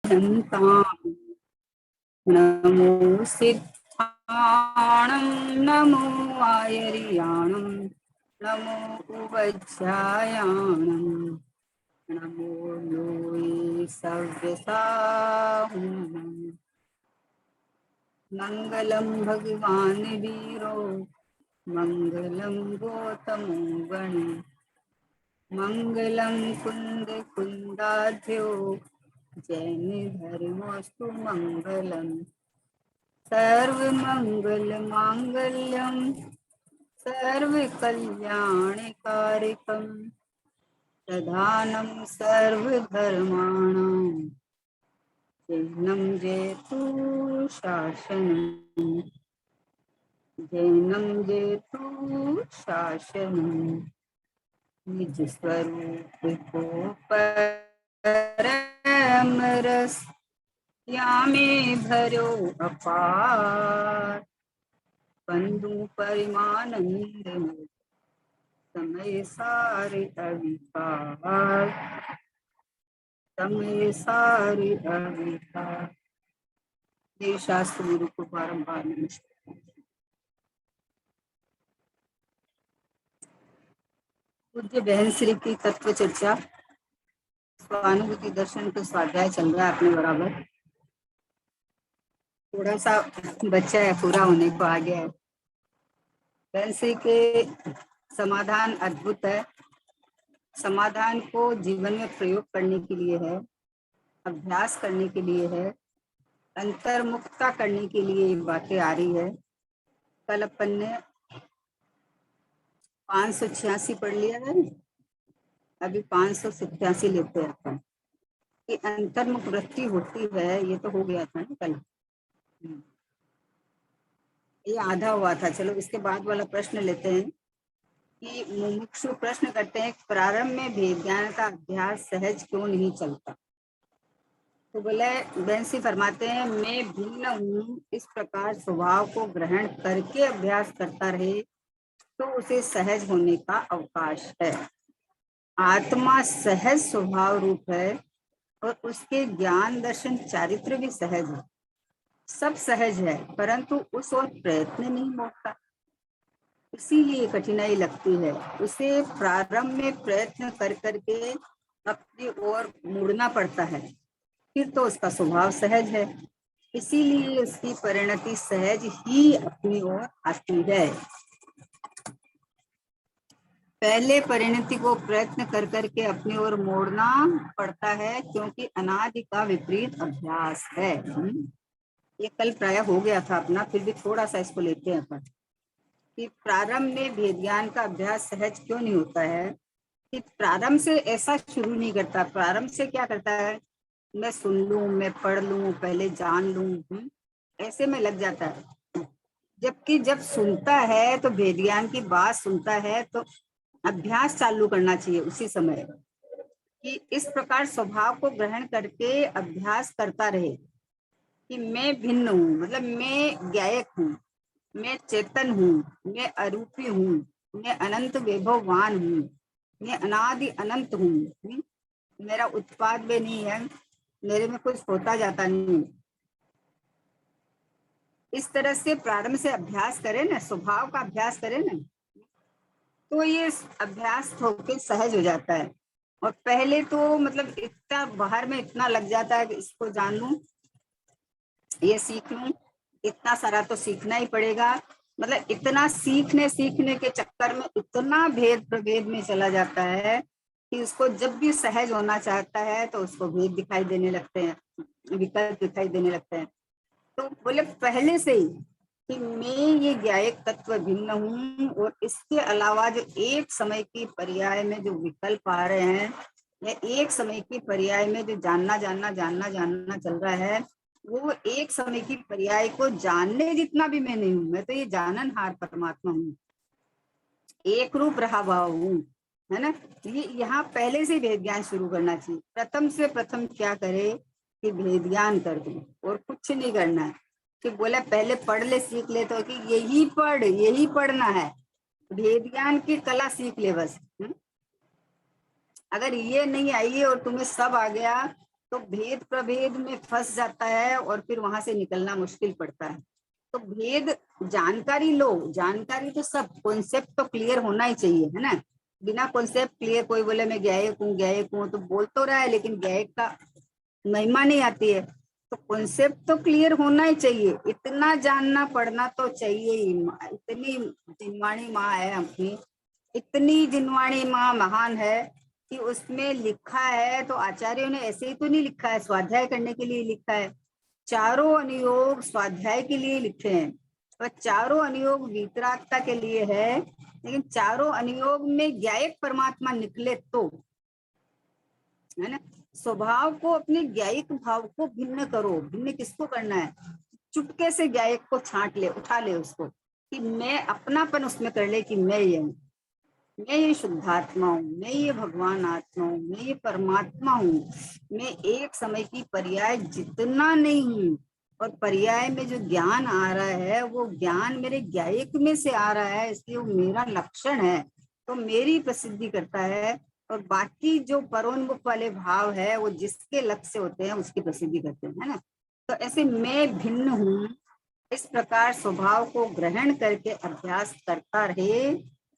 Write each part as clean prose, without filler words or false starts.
सिद्ध्यन्ताम् नमो सिद्धाणं नमो आयर्याणं नमो उपध्यायाणं नमो लोये सव्यसाहुं मंगलम भगवान वीरो मंगलम गौतमो गणे मंगलम कुंद कुंदाध्यो जैन धर्मस्तु मंगलम सर्व मंगल मांगल्यम सर्व कल्याणकारिकम प्रधानम सर्व धर्माणां जैनम जयतु शासनम् जैनम जयतु शासनम् निज स्वरूप को परम रस यामे भरो अपार बंधु परिमानंद समय सारे अविकार समय सारे अविकार। ये शास्त्र गुरु को बारंबार नमस्कार। पूज्य बहन श्री की तत्व चर्चा स्वानुभूति दर्शन के स्वाध्याय चल रहा है अपने बराबर। थोड़ा सा बच्चा है, पूरा होने को आ गया है। बहन श्री के समाधान अद्भुत है। समाधान को जीवन में प्रयोग करने के लिए है, अभ्यास करने के लिए है, अंतर्मुक्ता करने के लिए ये बातें आ रही है। कल अपन ने 586 पढ़ लिया है, अभी 587 लेते हैं अपन कि अंतर्मुख वृत्ति होती है। ये तो हो गया था ना कल, ये आधा हुआ था। चलो इसके बाद वाला प्रश्न लेते हैं कि मुमुक्षु प्रश्न करते हैं प्रारंभ में भेद ज्ञान का अभ्यास सहज क्यों नहीं चलता। तो बोले बेंसी फरमाते हैं मैं भिन्न हूँ इस प्रकार स्वभाव को ग्रहण करके अभ्यास करता रहे तो उसे सहज होने का अवकाश है। आत्मा सहज स्वभाव रूप है और उसके ज्ञान दर्शन चारित्र भी सहज है। सब सहज है परंतु उस ओर प्रयत्न नहीं मोड़ता, इसीलिए कठिनाई लगती है। उसे प्रारंभ में प्रयत्न कर करके अपनी ओर मुड़ना पड़ता है, फिर तो उसका स्वभाव सहज है, इसीलिए उसकी परिणति सहज ही अपनी ओर आती है। पहले परिणति को प्रयत्न कर करके अपनी ओर मोड़ना पड़ता है क्योंकि अनादि का विपरीत अभ्यास है। ये कल प्राय हो गया था अपना, फिर भी थोड़ा सा इसको लेते हैं अपन कि प्रारंभ में भेद ज्ञान का अभ्यास सहज क्यों नहीं होता है। कि प्रारंभ से ऐसा शुरू नहीं करता। प्रारंभ से क्या करता है, मैं सुन लूं, मैं पढ़ लूं, पहले जान लूं, ऐसे में लग जाता है। जबकि जब सुनता है तो भेद ज्ञान की बात सुनता है तो अभ्यास चालू करना चाहिए उसी समय कि इस प्रकार स्वभाव को ग्रहण करके अभ्यास करता रहे कि मैं भिन्न हूँ, मतलब मैं ज्ञायक हूँ, मैं चेतन हूँ, मैं अरूपी हूँ, मैं अनंत वैभववान हूँ, मैं अनादि अनंत हूँ, मेरा उत्पाद भी नहीं है, मेरे में कुछ होता जाता नहीं। इस तरह से प्रारंभ से अभ्यास करें ना, स्वभाव का अभ्यास करें ना, तो ये अभ्यास होके सहज हो जाता है। और पहले तो मतलब इतना बाहर में इतना लग जाता है कि इसको जान लूं, ये सीख लूं, इतना सारा तो सीखना ही पड़ेगा। मतलब इतना सीखने के चक्कर में इतना भेद प्रभेद में चला जाता है कि उसको जब भी सहज होना चाहता है तो उसको भेद दिखाई देने लगते हैं, विकल्प दिखाई देने लगते हैं। तो बोले पहले से ही कि मैं ये ज्ञायक तत्व भिन्न हूँ और इसके अलावा जो एक समय की पर्याय में जो विकल्प आ रहे हैं या एक समय की पर्याय में जो जानना चल रहा है, वो एक समय की पर्याय को जानने जितना भी मैं नहीं हूँ। मैं तो ये जाननहार परमात्मा हूँ, एक रूप रहा भाव हूँ, है ना। ये यहाँ पहले से भेद ज्ञान शुरू करना चाहिए। प्रथम से प्रथम क्या करे कि भेद ज्ञान कर दो और कुछ नहीं करना है। कि बोले पहले पढ़ ले, सीख ले, तो कि यही पढ़ना है, भेद ज्ञान की कला सीख ले बस। अगर ये नहीं आई और तुम्हें सब आ गया तो भेद प्रभेद में फंस जाता है और फिर वहां से निकलना मुश्किल पड़ता है। तो भेद जानकारी लो, जानकारी तो सब कॉन्सेप्ट तो क्लियर होना ही चाहिए, है ना। बिना कॉन्सेप्ट क्लियर, कोई बोले मैं गायक हूँ तो बोल तो रहा है लेकिन गायक का महिमा नहीं आती है। तो कॉन्सेप्ट तो क्लियर होना ही चाहिए, इतना जानना पढ़ना तो चाहिए ही। इतनी जिनवाणी माँ है अपनी, इतनी जिनवाणी माँ महान है कि उसमें लिखा है, तो आचार्यों ने ऐसे ही तो नहीं लिखा है, स्वाध्याय करने के लिए लिखा है। चारों अनुयोग स्वाध्याय के लिए लिखे हैं और चारों अनुयोग वीतरागता के लिए है। लेकिन चारों अनुयोग में ज्ञायक परमात्मा निकले तो, है ना। स्वभाव को, अपने ज्ञायिक भाव को भिन्न करो। भिन्न किसको करना है? चुपके से ज्ञायक को छांट ले, उठा ले उसको, कि मैं अपनापन उसमें कर ले कि मैं ये हूँ, मैं ये शुद्धात्मा हूँ, मैं ये भगवान आत्मा हूँ, मैं ये परमात्मा हूँ। मैं एक समय की पर्याय जितना नहीं हूँ, और पर्याय में जो ज्ञान आ रहा है वो ज्ञान मेरे ज्ञायक में से आ रहा है, इसलिए वो मेरा लक्षण है, तो मेरी प्रसिद्धि करता है। और बाकी जो परोन्मुख वाले भाव है वो जिसके लक्ष्य होते हैं उसकी प्रसिद्धि करते हैं, है ना। तो ऐसे मैं भिन्न हूँ, इस प्रकार स्वभाव को ग्रहण करके अभ्यास करता रहे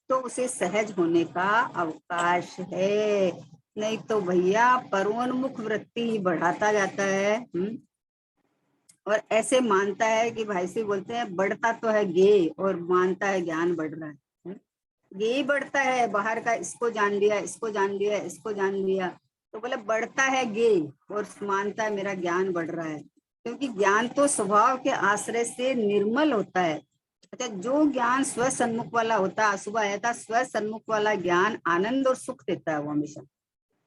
तो उसे सहज होने का अवकाश है। नहीं तो भैया परोन्मुख वृत्ति ही बढ़ाता जाता है। और ऐसे मानता है कि भाई से बोलते हैं बढ़ता तो है गे, और मानता है ज्ञान बढ़ रहा है। गे ही बढ़ता है, बाहर का इसको जान लिया, इसको जान लिया, इसको जान लिया, तो बोले बढ़ता है गे, और मानता है मेरा ज्ञान बढ़ रहा है। क्योंकि ज्ञान तो स्वभाव के आश्रय से निर्मल होता है। अच्छा, जो ज्ञान स्व सन्मुख वाला होता है, सुबह आया था, स्व सन्मुख वाला ज्ञान आनंद और सुख देता है, वो हमेशा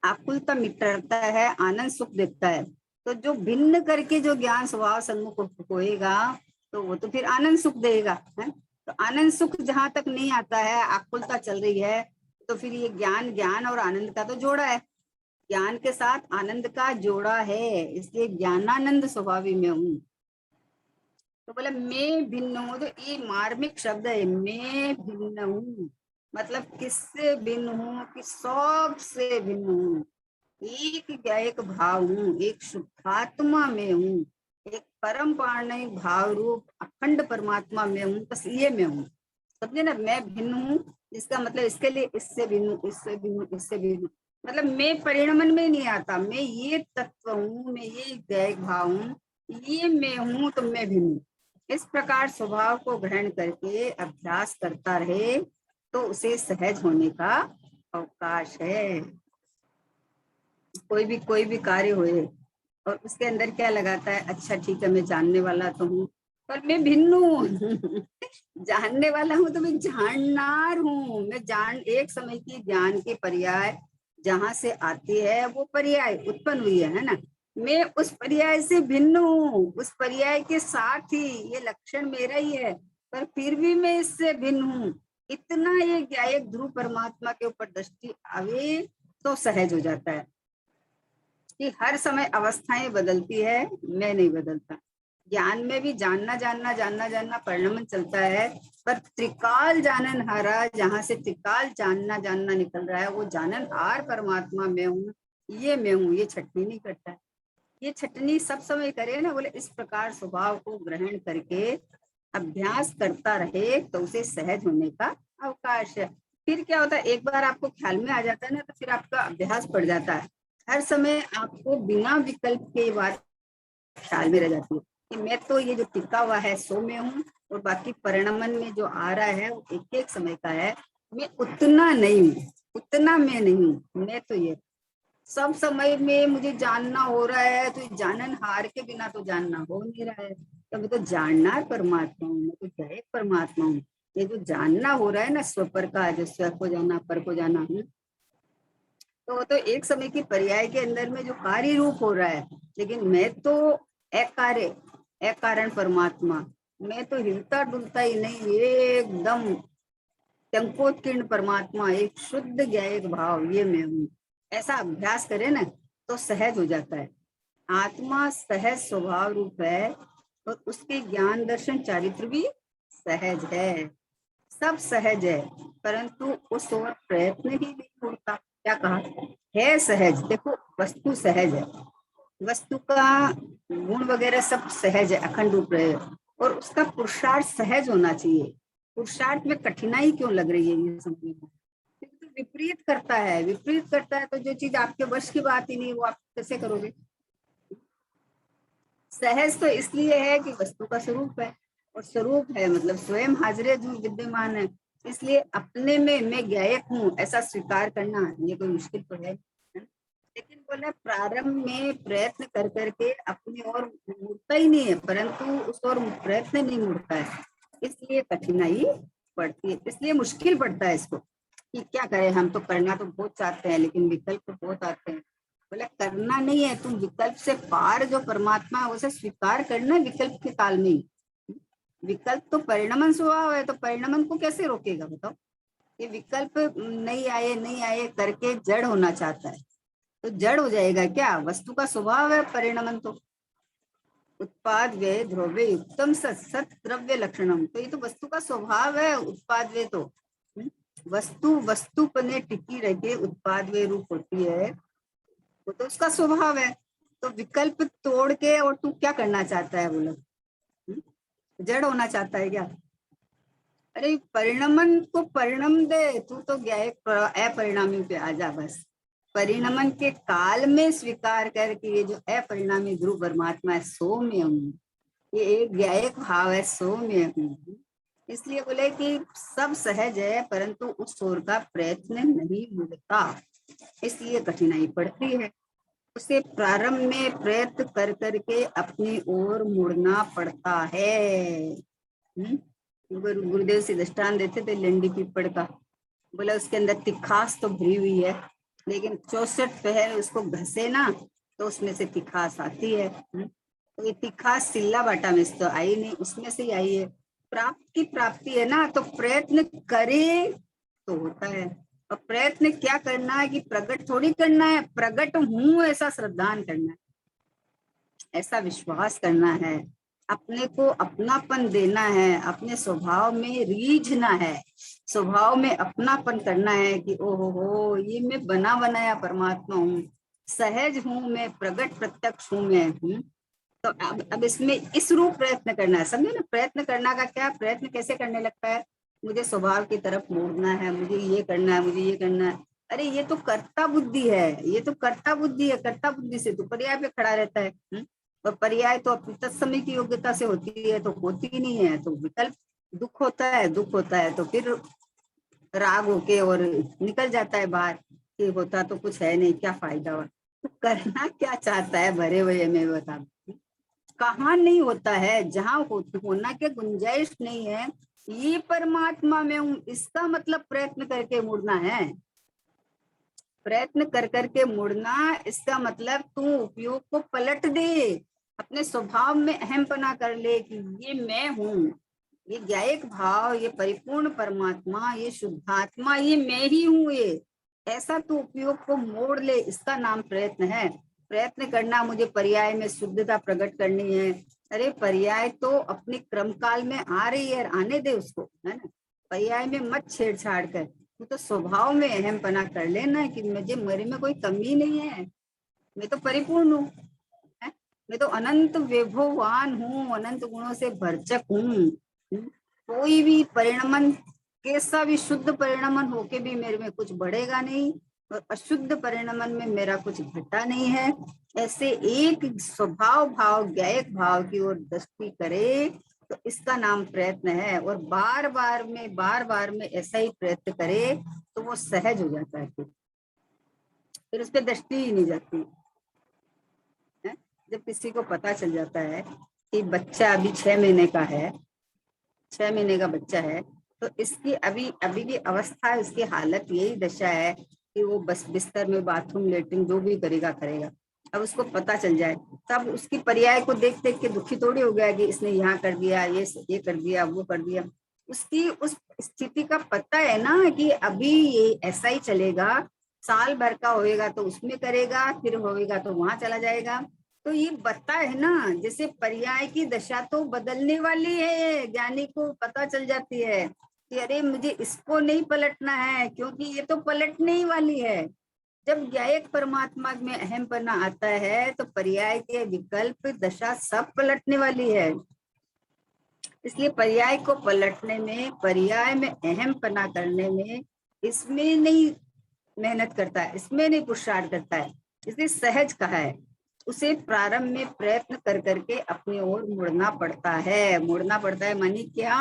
आकुलता मिटाता है, आनंद सुख देता है। तो जो भिन्न करके जो ज्ञान स्वभाव सन्मुख होएगा तो वो तो फिर आनंद सुख देगा, है। तो आनंद सुख जहां तक नहीं आता है, आकुलता चल रही है, तो फिर ये ज्ञान, ज्ञान और आनंद का तो जोड़ा है, ज्ञान के साथ आनंद का जोड़ा है, इसलिए ज्ञानानंद स्वभावी में हूँ। तो बोले मैं भिन्न हूँ, तो ये मार्मिक शब्द है, मैं भिन्न हूँ। मतलब किससे भिन्न हूँ? कि सब से भिन्न हूँ। एक ज्ञायक भाव हूँ, एक शुद्धात्मा में हूँ, एक परम पारणिक भाव रूप अखंड परमात्मा में हूँ, बस ये मैं हूँ। समझे ना, मैं भिन्न हूँ, इसका मतलब इसके लिए इससे भिन्न, इससे भिन्न, इससे भिन्न, मतलब मैं परिणमन में नहीं आता, मैं ये तत्व हूँ, मैं ये ज्ञायक भाव हूँ, ये मैं हूँ, तो मैं भिन्न हूँ। इस प्रकार स्वभाव को ग्रहण करके अभ्यास करता रहे तो उसे सहज होने का अवकाश है। कोई भी कार्य होए और उसके अंदर क्या लगाता है, अच्छा ठीक है मैं जानने वाला तो हूँ पर मैं भिन्न हूँ जानने वाला हूँ तो मैं जाननार हूँ। मैं जान, एक समय की ज्ञान की पर्याय जहां से आती है वो पर्याय उत्पन्न हुई है ना। मैं उस पर्याय से भिन्न हूँ, उस पर्याय के साथ ही ये लक्षण मेरा ही है, पर फिर भी मैं इससे भिन्न हूँ। इतना ये ज्ञायक ध्रुव परमात्मा के ऊपर दृष्टि आवे तो सहज हो जाता है कि हर समय अवस्थाएं बदलती है, मैं नहीं बदलता। ज्ञान में भी जानना जानना जानना जानना परिणमन चलता है, पर त्रिकाल जानन हारा, जहां से त्रिकाल जानना जानना निकल रहा है, वो जानन हार परमात्मा में हूँ, ये मैं हूँ, ये छटनी नहीं करता है। ये छटनी सब समय करे ना, बोले इस प्रकार स्वभाव को ग्रहण करके अभ्यास करता रहे तो उसे सहज होने का अवकाश है। फिर क्या होता है, एक बार आपको ख्याल में आ जाता है ना, तो फिर आपका अभ्यास पड़ जाता है। हर समय आपको बिना विकल्प के बात ख्याल में रह जाती है कि मैं तो ये जो टिका हुआ है सो में हूँ, और बाकी परिणमन में जो आ रहा है वो एक एक समय का है। मैं उतना नहीं हूँ, उतना मैं नहीं हूँ, मैं तो ये सब समय में मुझे जानना हो रहा है, तो जानन हार के बिना तो जानना हो नहीं रहा है। तो मैं तो जानना परमात्मा हूँ, मैं तो जय परमात्मा हूँ। ये जो जानना हो रहा है ना स्व पर का, जो स्व को जाना पर को जाना हूँ, तो वो तो एक समय की पर्याय के अंदर में जो कार्य रूप हो रहा है, लेकिन मैं तो अकार्य, अकारण परमात्मा, मैं तो हिलता डुलता ही नहीं, एकदम टंकोत्कीर्ण परमात्मा, एक शुद्ध ज्ञायक भाव, ये मैं हूँ। ऐसा अभ्यास करे ना तो सहज हो जाता है। आत्मा सहज स्वभाव रूप है और उसके ज्ञान दर्शन चारित्र भी सहज है, सब सहज है, परंतु उस ओर प्रयत्न ही नहीं होता। क्या कहा है? सहज, देखो वस्तु सहज है, वस्तु का गुण वगैरह सब सहज है, अखंड रूप रहे, और उसका पुरुषार्थ सहज होना चाहिए। पुरुषार्थ में कठिनाई क्यों लग रही है ये समझने में। तो विपरीत करता है, विपरीत करता है, तो जो चीज आपके वश की बात ही नहीं वो आप कैसे करोगे। सहज तो इसलिए है कि वस्तु का स्वरूप है, और स्वरूप है मतलब स्वयं हाजिर जो विद्यमान है, इसलिए अपने में मैं गायक हूँ ऐसा स्वीकार करना ये कोई मुश्किल तो है। लेकिन बोला प्रारंभ में प्रयत्न कर करके अपनी ओर मुड़ता ही नहीं है, परंतु उस ओर प्रयत्न नहीं मुड़ता है, इसलिए कठिनाई पड़ती है, इसलिए मुश्किल पड़ता है इसको कि क्या करें। हम तो करना तो बहुत चाहते हैं लेकिन विकल्प तो बहुत आते हैं। बोले करना नहीं है, तुम विकल्प से पार जो परमात्मा है उसे स्वीकार करना विकल्प के काल में ही। विकल्प तो परिणमन स्वभाव है, तो परिणमन को कैसे रोकेगा बताओ। ये विकल्प नहीं आए नहीं आए करके जड़ होना चाहता है, तो जड़ हो जाएगा क्या। वस्तु का स्वभाव है परिणमन, तो उत्पाद व्यय द्रव्य युक्तम सत सत द्रव्य लक्षणम, तो ये तो वस्तु का स्वभाव है। उत्पाद व्यय तो वस्तु वस्तुपने टिकी रह के उत्पाद व्यय रूप होती है, वो तो उसका स्वभाव है। तो विकल्प तोड़ के और तू क्या करना चाहता है बोलो, जड़ होना चाहता है क्या। अरे परिणमन को परिणम दे, तू तो गया एक अपरिणामी पे आ जा बस। परिणमन के काल में स्वीकार करके ये जो अपरिणामी ध्रुव परमात्मा है सौम्य हूँ, ये एक गायक भाव है सौम्य हूँ, इसलिए बोले कि सब सहज है परंतु उस ओर का प्रयत्न नहीं मुड़ता, इसलिए कठिनाई पड़ती है। उसे प्रारंभ में प्रयत्न कर करके अपनी ओर मुड़ना पड़ता है। गुरुदेव से दृष्टांत देते थे लेंडी पीपड़ का, बोला उसके अंदर तिखास तो भरी हुई है, लेकिन 64 पहर उसको घसे ना तो उसमें से तिखास आती है। तो ये तिखास सिल्ला बाटा में से तो आई नहीं, उसमें से ही आई है। प्राप्त की प्राप्ति है ना, तो प्रयत्न करे तो होता है। और प्रयत्न क्या करना है कि प्रकट थोड़ी करना है, प्रकट हूं ऐसा श्रद्धान करना है, ऐसा विश्वास करना है, अपने को अपनापन देना है, अपने स्वभाव में रीझना है, स्वभाव में अपनापन करना है कि ओहो ये मैं बना बनाया परमात्मा हूँ, सहज हूँ मैं, प्रकट प्रत्यक्ष हूँ मैं हूँ। तो अब इसमें इस रूप प्रयत्न करना है, समझे ना। प्रयत्न करना का क्या, प्रयत्न कैसे करने लगता है, मुझे स्वभाव की तरफ मोड़ना है, मुझे ये करना है, मुझे ये करना है। अरे ये तो कर्ता बुद्धि है, ये तो कर्ता बुद्धि है, कर्ता बुद्धि से तो पर्याय पे खड़ा रहता है। और पर्याय तो अपनी तत्समय की योग्यता से होती है, तो होती ही नहीं है, तो विकल्प दुख होता है, दुख होता है तो फिर राग होके और निकल जाता है बाहर कि होता तो कुछ है नहीं, क्या फायदा हुआ। तो करना क्या चाहता है भरे हुए में बता, कहाँ नहीं होता है, जहाँ होना के गुंजाइश नहीं है, ये परमात्मा में हूँ, इसका मतलब प्रयत्न करके मुड़ना है। प्रयत्न कर करके मुड़ना इसका मतलब तू उपयोग को पलट दे, अपने स्वभाव में अहमपना कर ले कि ये मैं हूँ, ये गायक भाव, ये परिपूर्ण परमात्मा, ये शुद्धात्मा, ये मैं ही हूँ, ये ऐसा तू उपयोग को मोड़ ले, इसका नाम प्रयत्न है। प्रयत्न करना मुझे पर्याय में शुद्धता प्रकट करनी है, अरे पर्याय तो अपने क्रम काल में आ रही है, आने दे उसको, है ना। पर्याय में मत छेड़छाड़ कर, तो स्वभाव में अहमपना कर लेना कि मुझे मेरे में कोई कमी नहीं है, मैं तो परिपूर्ण हूँ, मैं तो अनंत विभववान हूँ, अनंत गुणों से भरचक हूँ। कोई भी परिणमन, कैसा भी शुद्ध परिणमन होके भी मेरे में कुछ बढ़ेगा नहीं, और अशुद्ध परिणमन में मेरा कुछ घटा नहीं है। ऐसे एक स्वभाव भाव गायक भाव की ओर दृष्टि करे तो इसका नाम प्रयत्न है, और बार बार में ऐसा ही प्रयत्न करे तो वो सहज हो जाता है, फिर उस पर दृष्टि ही नहीं जाती है। जब किसी को पता चल जाता है कि बच्चा अभी 6 महीने का है, 6 महीने का बच्चा है, तो इसकी अभी अभी की अवस्था है, उसकी हालत यही दशा है कि वो बस बिस्तर में बाथरूम लेटरिन जो भी करेगा करेगा। अब उसको पता चल जाए तब उसकी पर्याय को देख देख के दुखी थोड़ी हो गया कि इसने यहाँ कर दिया, ये कर दिया, वो कर दिया। उसकी उस स्थिति का पता है ना कि अभी ये ऐसा ही चलेगा, साल भर का होएगा तो उसमें करेगा, फिर होएगा तो वहां चला जाएगा। तो ये पता है ना, जैसे पर्याय की दशा तो बदलने वाली है, ज्ञानी को पता चल जाती है कि अरे मुझे इसको नहीं पलटना है क्योंकि ये तो पलटने ही वाली है। जब ज्ञायक परमात्मा में अहम पना आता है तो पर्याय के विकल्प दशा सब पलटने वाली है। इसलिए पर्याय को पलटने में, पर्याय में अहम पना करने में, इसमें नहीं मेहनत करता है, इसमें नहीं पुरुषार्थ करता है, इसलिए सहज कहा है। उसे प्रारंभ में प्रयत्न कर करके अपनी ओर मुड़ना पड़ता है। मुड़ना पड़ता है मानी क्या,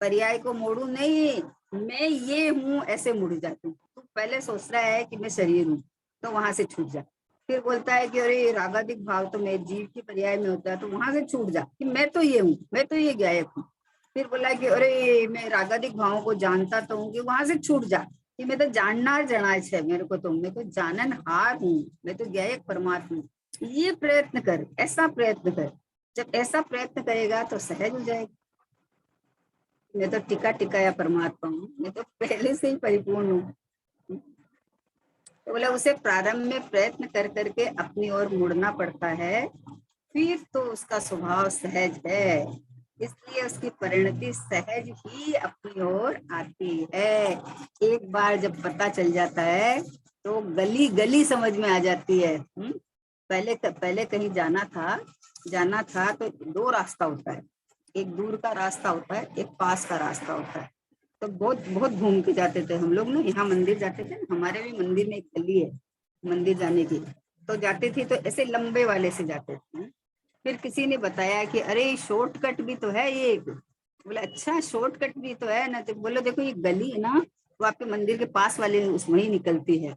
पर्याय को मोड़ू नहीं, मैं ये हूं ऐसे मुड़ जाती हूँ। तो पहले सोच रहा है कि मैं शरीर हूँ, तो वहां से छूट जा। फिर बोलता है कि अरे रागादिक भाव तो मैं जीव की पर्याय में होता है, तो वहां से छूट जा कि मैं तो ये हूँ, मैं तो ये ज्ञायक हूँ। फिर बोला कि अरे मैं रागादिक भावों को जानता तो हूँ, कि वहां से छूट जा कि मैं तो जाननार जनाय है, मेरे को तो, मैं तो जाननहार हूँ, मैं तो ज्ञायक परमात्मा हूँ। ये प्रयत्न कर, ऐसा प्रयत्न कर। जब ऐसा प्रयत्न करेगा तो सहज हो जाएगा। मैं तो टिका टिकाया परमात्मा हूँ, मैं तो पहले से ही परिपूर्ण हूँ। तो बोला उसे प्रारंभ में प्रयत्न कर करके अपनी ओर मुड़ना पड़ता है, फिर तो उसका स्वभाव सहज है, इसलिए उसकी परिणति सहज ही अपनी ओर आती है। एक बार जब पता चल जाता है तो गली गली समझ में आ जाती है। पहले कहीं जाना था तो दो रास्ता होता है, एक दूर का रास्ता होता है, एक पास का रास्ता होता है। तो बहुत बहुत घूम के जाते थे हम लोग ना, यहाँ मंदिर जाते थे, हमारे भी मंदिर में एक गली है मंदिर जाने की, तो जाते थे तो ऐसे लंबे वाले से जाते थे। फिर किसी ने बताया कि अरे शॉर्टकट भी तो है ये। बोले अच्छा शॉर्टकट भी तो है ना, तो बोलो देखो ये गली है ना, वो आपके मंदिर के पास वाले उसमें ही निकलती है।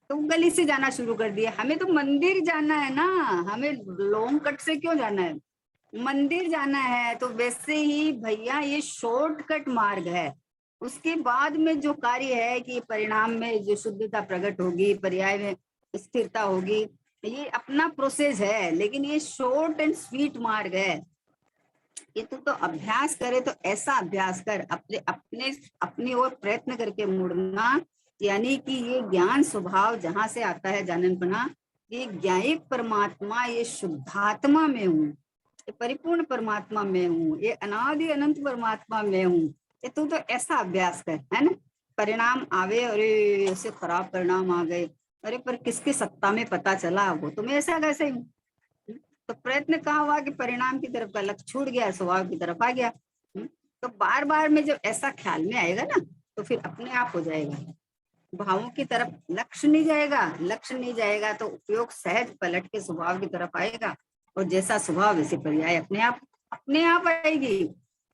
तो गली से जाना शुरू कर दिया, हमें तो मंदिर जाना है ना, हमें लॉन्ग कट से क्यों जाना है, मंदिर जाना है। तो वैसे ही भैया ये शॉर्टकट मार्ग है। उसके बाद में जो कार्य है कि परिणाम में जो शुद्धता प्रकट होगी, पर्याय में स्थिरता होगी, ये अपना प्रोसेस है, लेकिन ये शॉर्ट एंड स्वीट मार्ग है। ये तो अभ्यास करे तो ऐसा अभ्यास कर, अपने अपने अपनी ओर प्रयत्न करके मुड़ना, यानी कि ये ज्ञान स्वभाव जहां से आता है जाननपना, ये ज्ञायक परमात्मा, ये शुद्धात्मा में हूँ, ये परिपूर्ण परमात्मा में हूँ, ये अनादि अनंत परमात्मा में हूँ। ये तू तो ऐसा अभ्यास कर, है ना। परिणाम आवे, अरे ऐसे खराब परिणाम आ गए, अरे पर किसकी सत्ता में पता चला, वो तो मैं ऐसा कैसे हूँ। तो प्रयत्न कहाँ हुआ कि परिणाम की तरफ का लक्ष्य छूट गया, स्वभाव की तरफ आ गया। तो बार बार में जब ऐसा ख्याल में आएगा ना, तो फिर अपने आप हो जाएगा, भावों की तरफ लक्ष्य नहीं जाएगा, लक्ष्य नहीं जाएगा तो उपयोग सहज पलट के स्वभाव की तरफ आएगा, और जैसा स्वभाव वैसे पर्याय अपने आप आएगी।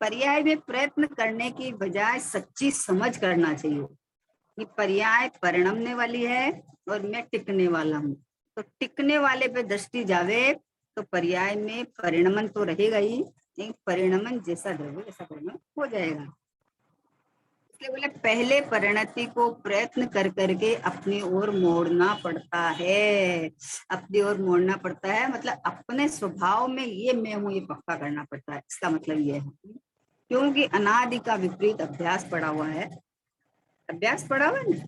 पर्याय में प्रयत्न करने की बजाय सच्ची समझ करना चाहिए कि पर्याय परिणमने वाली है और मैं टिकने वाला हूँ। तो टिकने वाले पे दृष्टि जावे तो पर्याय में परिणमन तो रहेगा ही, लेकिन परिणमन जैसा द्रव्य वैसा परिणमन हो जाएगा। इसलिए बोले पहले परिणति को प्रयत्न कर करके अपनी ओर मोड़ना पड़ता है, अपनी ओर मोड़ना पड़ता है, मतलब अपने स्वभाव में ये मैं हूँ ये पक्का करना पड़ता है। इसका मतलब ये है क्योंकि अनादि का विपरीत अभ्यास पड़ा हुआ है, अभ्यास पड़ा हुआ है ना।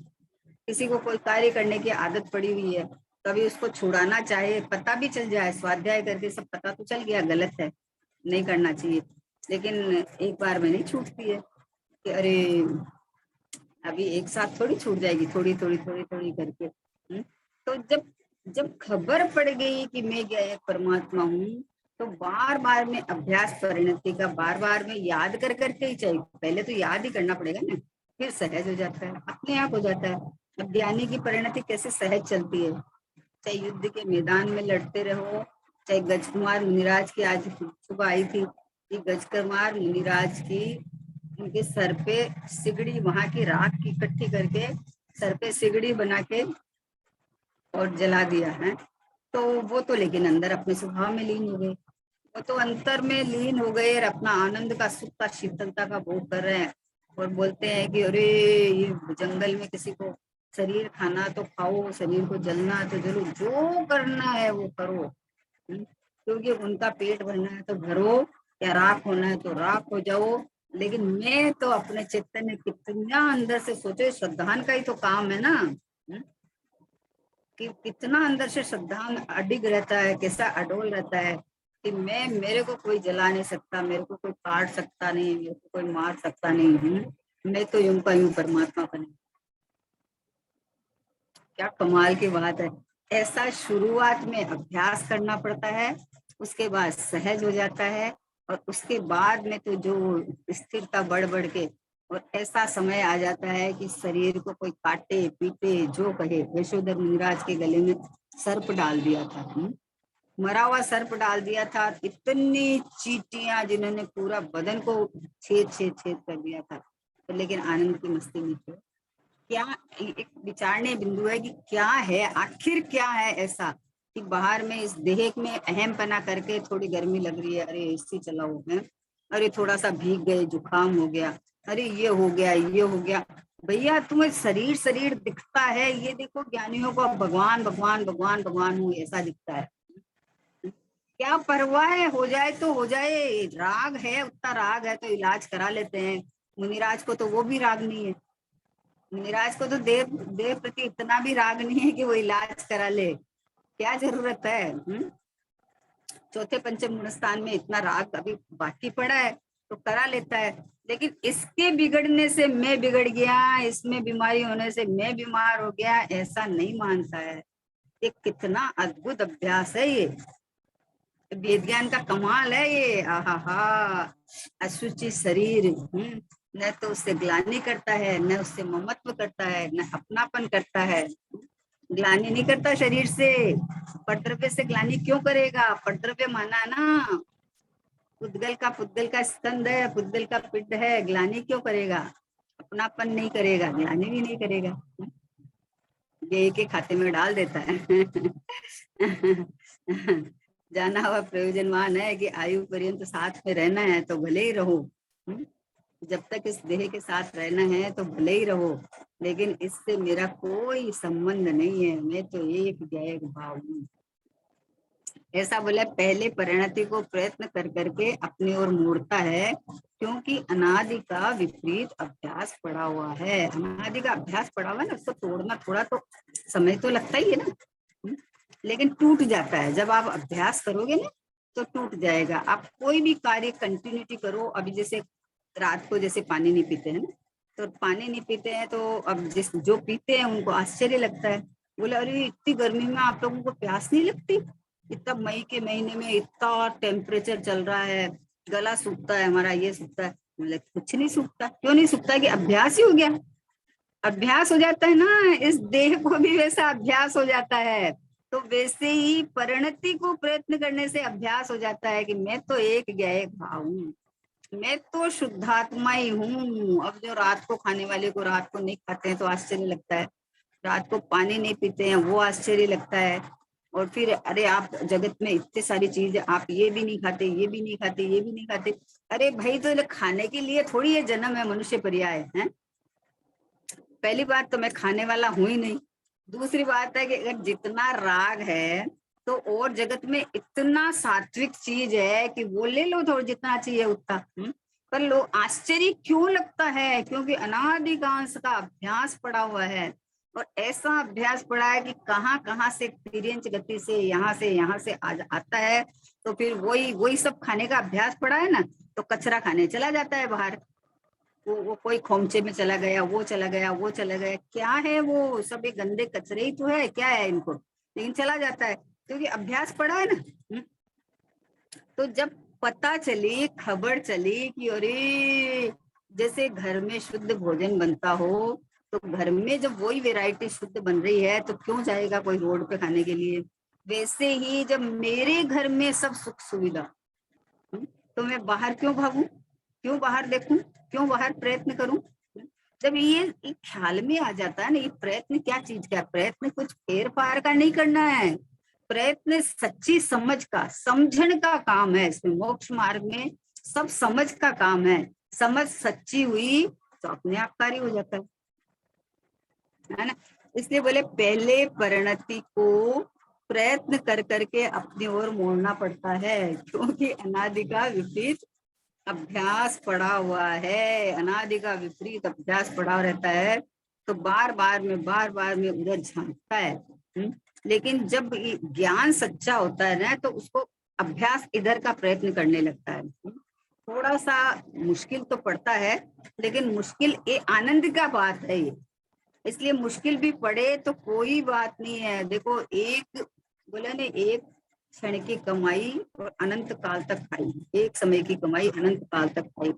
किसी को कोई कार्य करने की आदत पड़ी हुई है, कभी उसको छुड़ाना चाहे, पता भी चल जाए, स्वाध्याय करके सब पता तो चल गया गलत है, नहीं करना चाहिए, लेकिन एक बार में नहीं छूटती है कि अरे अभी एक साथ थोड़ी छूट जाएगी, थोड़ी थोड़ी थोड़ी थोड़ी करके। तो जब जब खबर पड़ गई कि मैं क्या एक परमात्मा हूँ, तो बार बार में अभ्यास परिणति का बार बार में याद कर करके ही चाहिए, पहले तो याद ही करना पड़ेगा ना, फिर सहज हो जाता है, अपने आप हो जाता है। अब ज्ञानी की परिणति कैसे सहज चलती है, चाहे युद्ध के मैदान में लड़ते रहो, चाहे गजकुमार मुनिराज की आज सुबह आई थी कि गजकुमार मुनिराज की उनके सर पे सिगड़ी, वहां की राख की इकट्ठी करके सर पे सिगड़ी बना के और जला दिया है। तो वो तो लेकिन अंदर अपने स्वभाव में लीन हो गए, वो तो अंतर में लीन हो गए और अपना आनंद का, सुख का, शीतलता का भोग कर रहे हैं, और बोलते हैं कि अरे ये जंगल में किसी को शरीर खाना तो खाओ, शरीर को जलना तो जलो, जो करना है वो करो, क्योंकि उनका पेट भरना है तो भरो, या राख होना है तो राख हो जाओ। लेकिन मैं तो अपने चैतन्य कितना अंदर से सोचो, श्रद्धान का ही तो काम है ना, कि कितना अंदर से श्रद्धा अडिग रहता है, कैसा अडोल रहता है कि मैं, मेरे को कोई जला नहीं सकता, मेरे को कोई काट सकता नहीं, मेरे को कोई मार सकता नहीं, मैं तो यूं का यूं परमात्मा बने। क्या कमाल की बात है। ऐसा शुरुआत में अभ्यास करना पड़ता है, उसके बाद सहज हो जाता है, और उसके बाद में तो जो स्थिरता बढ़ बढ़ के, और ऐसा समय आ जाता है कि शरीर को कोई काटे पीटे जो कहे। यशोधर मुनिराज के गले में सर्प डाल दिया था, मरा हुआ सर्प डाल दिया था, इतनी चींटियां जिन्होंने पूरा बदन को छेद छेद छेद कर दिया था, तो लेकिन आनंद की मस्ती में थे। क्या एक विचारने बिंदु है कि क्या है, आखिर क्या है ऐसा कि बाहर में इस देह में अहम पना करके थोड़ी गर्मी लग रही है, अरे एसी चलाओ है, अरे थोड़ा सा भीग गए, जुकाम हो गया, अरे ये हो गया ये हो गया। भैया तुम्हें शरीर शरीर दिखता है, ये देखो ज्ञानियों को भगवान भगवान भगवान भगवान हूँ ऐसा दिखता है। क्या परवाह है, हो जाए तो हो जाए, राग है उतना राग है तो इलाज करा लेते हैं। मुनिराज को तो वो भी राग नहीं है, मुनिराज को तो देव देव प्रति इतना भी राग नहीं है कि वो इलाज करा ले, क्या जरूरत है। चौथे पंचम गुण स्थान में इतना राग अभी बाकी पड़ा है तो करा लेता है, लेकिन इसके बिगड़ने से मैं बिगड़ गया, इसमें बीमारी होने से मैं बीमार हो गया, ऐसा नहीं मानता है। ये कितना अद्भुत अभ्यास है ये, वेद ज्ञान का कमाल है ये। आहा, अशुचि शरीर न तो उससे ग्लानि करता है, न उससे ममत्व करता है, न अपनापन करता है। ग्लानि नहीं करता शरीर से, पटद्रव्य से ग्लानि क्यों करेगा, पटद्रव्य माना ना पुद्गल का स्कंद है, पुद्गल का पिंड है, ग्लानि क्यों करेगा, अपनापन नहीं करेगा, ग्लानि भी नहीं करेगा, ये एक खाते में डाल देता है। जाना हुआ प्रयोजनवान है कि आयु पर्यंत साथ में रहना है तो भले ही रहो, जब तक इस देह के साथ रहना है तो भले ही रहो, लेकिन इससे मेरा कोई संबंध नहीं है, मैं तो एक जय भाव हूँ। ऐसा बोला, पहले परिणति को प्रयत्न कर करके अपनी ओर मोड़ता है, क्योंकि अनादि का विपरीत अभ्यास पड़ा हुआ है। अनादि का अभ्यास पड़ा हुआ है ना, उसको तोड़ना थोड़ा तो समय तो लगता ही है ना, लेकिन टूट जाता है जब आप अभ्यास करोगे ना, तो टूट जाएगा। आप कोई भी कार्य कंटिन्यूटी करो, अभी जैसे रात को जैसे पानी नहीं पीते हैं ना, तो पानी नहीं पीते हैं तो अब जिस जो पीते हैं उनको आश्चर्य लगता है, बोले अरे इतनी गर्मी में आप लोगों को प्यास नहीं लगती, इतना मई के महीने में इतना टेम्परेचर चल रहा है, गला सूखता है हमारा, ये सूखता है। बोले कुछ नहीं सूखता, क्यों नहीं सूखता, कि अभ्यास ही हो गया, अभ्यास हो जाता है ना, इस देह को भी वैसा अभ्यास हो जाता है। तो वैसे ही परिणति को प्रयत्न करने से अभ्यास हो जाता है कि मैं तो एक गए भाव हूँ, मैं तो शुद्धात्मा ही हूँ। अब जो रात को खाने वाले को रात को नहीं खाते हैं तो आश्चर्य लगता है, रात को पानी नहीं पीते हैं वो आश्चर्य लगता है, और फिर अरे आप जगत में इतनी सारी चीज, आप ये भी नहीं खाते, ये भी नहीं खाते, ये भी नहीं खाते, अरे भाई तो खाने के लिए थोड़ी ये जन्म है, मनुष्य पर्याय है। पहली बात तो मैं खाने वाला हूं ही नहीं, दूसरी बात है कि अगर जितना राग है तो और जगत में इतना सात्विक चीज है कि वो ले लो तो जितना चाहिए उतना, पर लोग आश्चर्य क्यों लगता है, क्योंकि अनादिकांश का अभ्यास पड़ा हुआ है, और ऐसा अभ्यास पड़ा है कि कहाँ कहाँ से तिर्यंच गति से यहाँ से आता है, तो फिर वही वही सब खाने का अभ्यास पड़ा है ना, तो कचरा खाने चला जाता है बाहर, वो कोई खोमचे में चला गया, वो चला गया, वो चला गया, क्या है वो सब, एक गंदे कचरे ही तो है, क्या है इनको, लेकिन चला जाता है क्योंकि अभ्यास पड़ा है ना। तो जब पता चली, खबर चली कि अरे जैसे घर में शुद्ध भोजन बनता हो, तो घर में जब वही वैरायटी शुद्ध बन रही है तो क्यों जाएगा कोई रोड पे खाने के लिए, वैसे ही जब मेरे घर में सब सुख सुविधा, तो मैं बाहर क्यों भागूं, क्यों बाहर देखूं, क्यों बाहर प्रयत्न करूं। जब ये ख्याल में आ जाता है ना, ये प्रयत्न क्या चीज का, प्रयत्न कुछ फेर फार का नहीं करना है, प्रयत्न सच्ची समझ का, समझण का काम है, इसमें मोक्ष मार्ग में सब समझ का काम है, समझ सच्ची हुई तो अपने आप कार्य हो जाता है ना। इसलिए बोले पहले परिणति को प्रयत्न कर करके अपनी ओर मोड़ना पड़ता है, क्योंकि अनादि का विपरीत अभ्यास पड़ा हुआ है, अनादि का विपरीत अभ्यास पड़ा रहता है, तो बार बार में उधर झांकता है। लेकिन जब ज्ञान सच्चा होता है ना, तो उसको अभ्यास इधर का प्रयत्न करने लगता है। थोड़ा सा मुश्किल तो पड़ता है, लेकिन मुश्किल ये आनंद का बात है, ये इसलिए मुश्किल भी पड़े तो कोई बात नहीं है। देखो एक बोले ने, एक क्षण की कमाई और अनंत काल तक खाई, एक समय की कमाई अनंत काल तक खाई।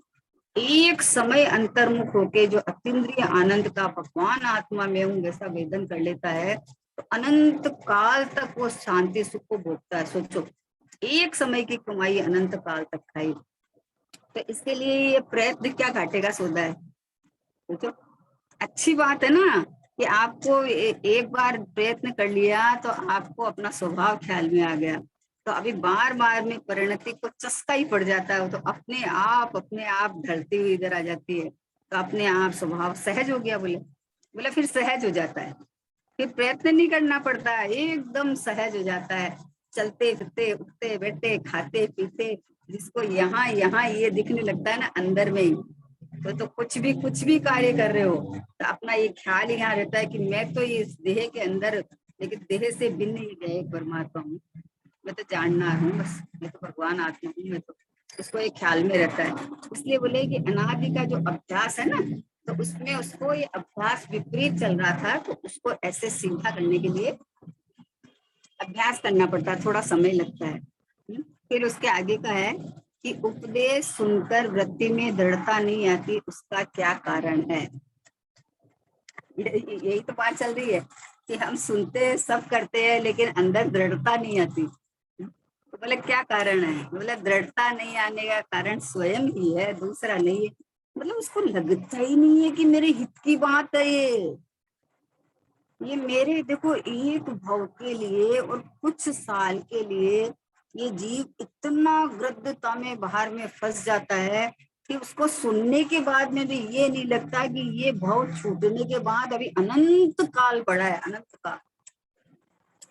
एक समय अंतर्मुख होके जो अतीन्द्रिय आनंद का भगवान आत्मा में हूँ वैसा वेदन कर लेता है, तो अनंत काल तक वो शांति सुख को भोगता है। सोचो, एक समय की कमाई अनंत काल तक खाई, तो इसके लिए ये प्रयत्न क्या घाटेगा सौदा है। सोचो, अच्छी बात है ना कि आपको एक बार प्रयत्न कर लिया तो आपको अपना स्वभाव ख्याल में आ गया, तो अभी बार बार में परिणति को चस्का ही पड़ जाता है, तो अपने आप ढलती हुई इधर आ जाती है, तो अपने आप स्वभाव सहज हो गया। बोले बोले फिर सहज हो जाता है, फिर प्रयत्न नहीं करना पड़ता है, एकदम सहज हो जाता है। चलते फिरते उठते बैठते खाते पीते, जिसको यहाँ यहाँ ये दिखने लगता है ना अंदर में ही, तो कुछ भी कार्य कर रहे हो तो अपना ये ख्याल ही यहाँ रहता है कि मैं तो इस देह के अंदर, लेकिन देह से भिन्न ही गए परमात्मा हूँ, मैं तो जानना हूँ बस, मैं तो भगवान आत्मा हूँ, मैं तो उसको एक ख्याल में रहता है। इसलिए बोले कि अनादि का जो अभ्यास है ना, तो उसमें उसको ये अभ्यास विपरीत चल रहा था, तो उसको ऐसे सीधा करने के लिए अभ्यास करना पड़ता है, थोड़ा समय लगता है। फिर उसके आगे का है कि उपदेश सुनकर वृत्ति में दृढ़ता नहीं आती, उसका क्या कारण है। यही तो बात चल रही है कि हम सुनते सब करते हैं लेकिन अंदर दृढ़ता नहीं आती। तो बोले क्या कारण है, बोले दृढ़ता नहीं आने का कारण स्वयं ही है, दूसरा नहीं है। मतलब उसको लगता ही नहीं है कि मेरे हित की बात है ये मेरे देखो एक भव के लिए और कुछ साल के लिए ये जीव इतना गृद्धता में बाहर में फंस जाता है कि उसको सुनने के बाद में भी ये नहीं लगता कि ये भव छूटने के बाद अभी अनंत काल पड़ा है, अनंत काल,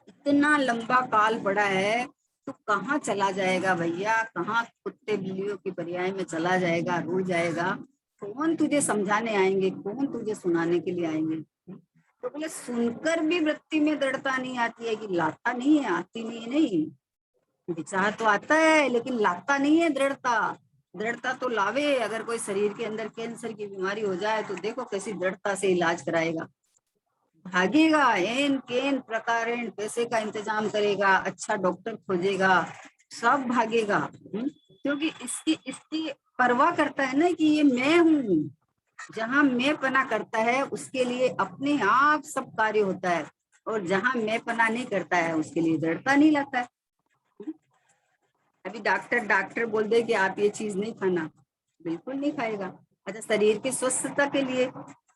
इतना लंबा काल पड़ा है। तो कहाँ चला जाएगा भैया, कहाँ कुत्ते बिल्लियों की पर्याय में चला जाएगा, रुल जाएगा। कौन तुझे समझाने आएंगे, कौन तुझे सुनाने के लिए आएंगे। तो बोले सुनकर भी वृत्ति में दृढ़ता नहीं आती है, कि लाता नहीं है, आती नहीं है, नहीं विचार तो आता है लेकिन लाता नहीं है दृढ़ता। दृढ़ता तो लावे, अगर कोई शरीर के अंदर कैंसर की बीमारी हो जाए तो देखो कैसी दृढ़ता से इलाज कराएगा, भागेगा, एन केन प्रकार पैसे का इंतजाम करेगा, अच्छा डॉक्टर खोजेगा, सब भागेगा। क्योंकि इसकी परवाह करता है ना कि ये मैं हूँ। जहां मैं पना करता है उसके लिए अपने आप सब कार्य होता है, और जहां मैं पना नहीं करता है उसके लिए दृढ़ता नहीं लगता है। अभी डॉक्टर बोल दे कि आप ये चीज नहीं खाना, बिल्कुल नहीं खाएगा। अच्छा, शरीर की स्वस्थता के लिए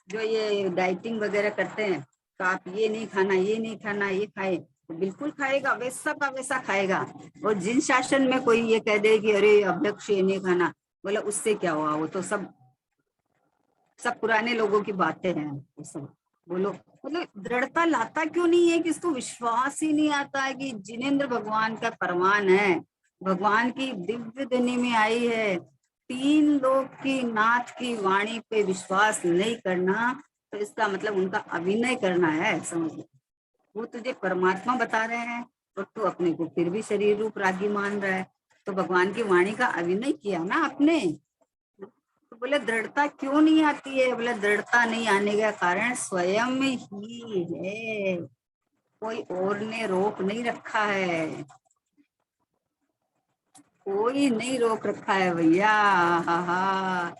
जो ये डाइटिंग वगैरह करते हैं, तो आप ये नहीं खाना, ये नहीं खाना, ये खाए, तो बिल्कुल खाएगा, वैसा का वैसा खाएगा। और जिन शासन में कोई ये कह दे कि अरे अध्यक्ष ये नहीं खाना, बोला उससे क्या हुआ, वो तो सब पुराने लोगों की बातें हैं वो सब। बोलो मतलब दृढ़ता लाता क्यों नहीं है, कि इसको विश्वास ही नहीं आता है कि जिनेंद्र भगवान का परवान है, भगवान की दिव्य ध्वनि में आई है। तीन लोक की नाथ की वाणी पे विश्वास नहीं करना, तो इसका मतलब उनका अभिनय करना है, समझ लो। वो तुझे परमात्मा बता रहे हैं और तू अपने को फिर भी शरीर रूप रागी मान रहा है, तो भगवान की वाणी का अभिनय किया ना आपने। तो बोले दृढ़ता क्यों नहीं आती है, बोले दृढ़ता नहीं आने का कारण स्वयं ही है, कोई और ने रोक नहीं रखा है, कोई नहीं रोक रखा है भैया। हा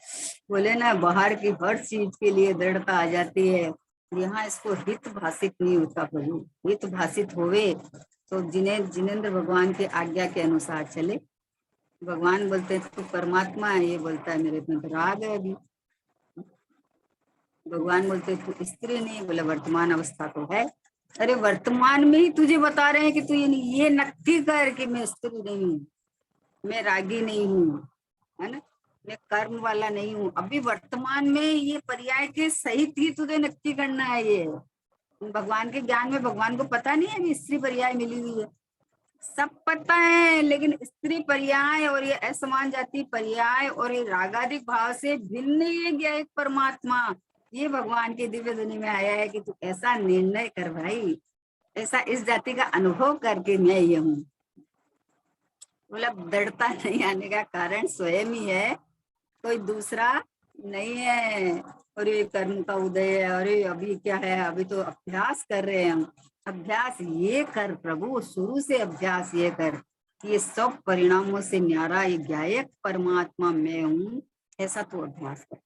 बोले ना, बाहर की हर चीज के लिए दृढ़ता आ जाती है, यहाँ इसको हित भाषित नहीं होता। प्रभु हित भाषित होवे तो जिनेंद्र भगवान की आज्ञा के अनुसार चले। भगवान बोलते हैं तू परमात्मा है, ये बोलता है मेरे में राग है अभी। भगवान बोलते तू स्त्री नहीं, बोले वर्तमान अवस्था तो है। अरे वर्तमान में ही तुझे बता रहे हैं कि तू ये नक्की कर कि मैं स्त्री नहीं हूँ, मैं रागी नहीं हूँ, है ना, मैं कर्म वाला नहीं हूँ। अभी वर्तमान में ये पर्याय के सहित ही तुझे नक्की करना है। ये भगवान के ज्ञान में भगवान को पता नहीं है अभी स्त्री पर्याय मिली हुई है, सब पता है, लेकिन स्त्री पर्याय और ये असमान जाति पर्याय और ये रागादिक भाव से भिन्न एक परमात्मा, ये भगवान के दिव्य ध्वनि में आया है कि तू ऐसा निर्णय कर भाई, ऐसा इस जाति का अनुभव करके मैं ये हूँ। मतलब दृढ़ता नहीं आने का कारण स्वयं ही है, कोई दूसरा नहीं है। अरे कर्म का उदय है, अरे अभी क्या है, अभी तो अभ्यास कर रहे हैं हम। अभ्यास ये कर प्रभु, शुरू से अभ्यास ये कर, ये सब परिणामों से न्यारा ये गायक परमात्मा मैं हूँ, ऐसा तो अभ्यास कर।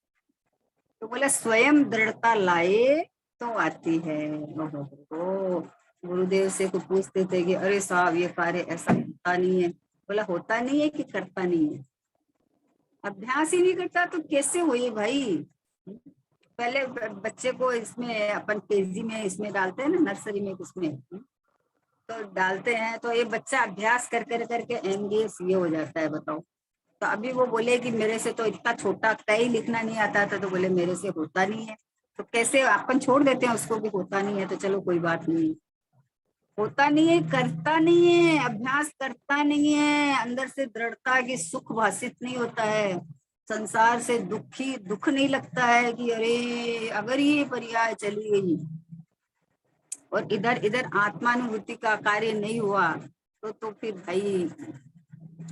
तो बोला स्वयं दृढ़ता लाए तो आती है। ओहो, गुरुदेव से को पूछते थे कि अरे साहब ये कार्य ऐसा होता नहीं है। बोला होता नहीं है कि करता नहीं है, अभ्यास ही नहीं करता तो कैसे होए भाई। पहले बच्चे को इसमें अपन केजी में इसमें डालते हैं ना, नर्सरी में किसमें तो डालते हैं, तो ये बच्चा अभ्यास कर कर करके एमबीएस ये हो जाता है, बताओ। तो अभी वो बोले कि मेरे से तो इतना छोटा तय लिखना नहीं आता था, तो बोले मेरे से होता नहीं है। तो कैसे अपन छोड़ देते हैं उसको कि होता नहीं है, तो चलो कोई बात नहीं, होता नहीं है, करता नहीं है, अभ्यास करता नहीं है, अंदर से दृढ़ता की सुख भाषित नहीं होता है, संसार से दुख नहीं लगता है कि अरे अगर ये पर्याय चली गई और इधर इधर आत्मानुभूति का कार्य नहीं हुआ तो फिर भाई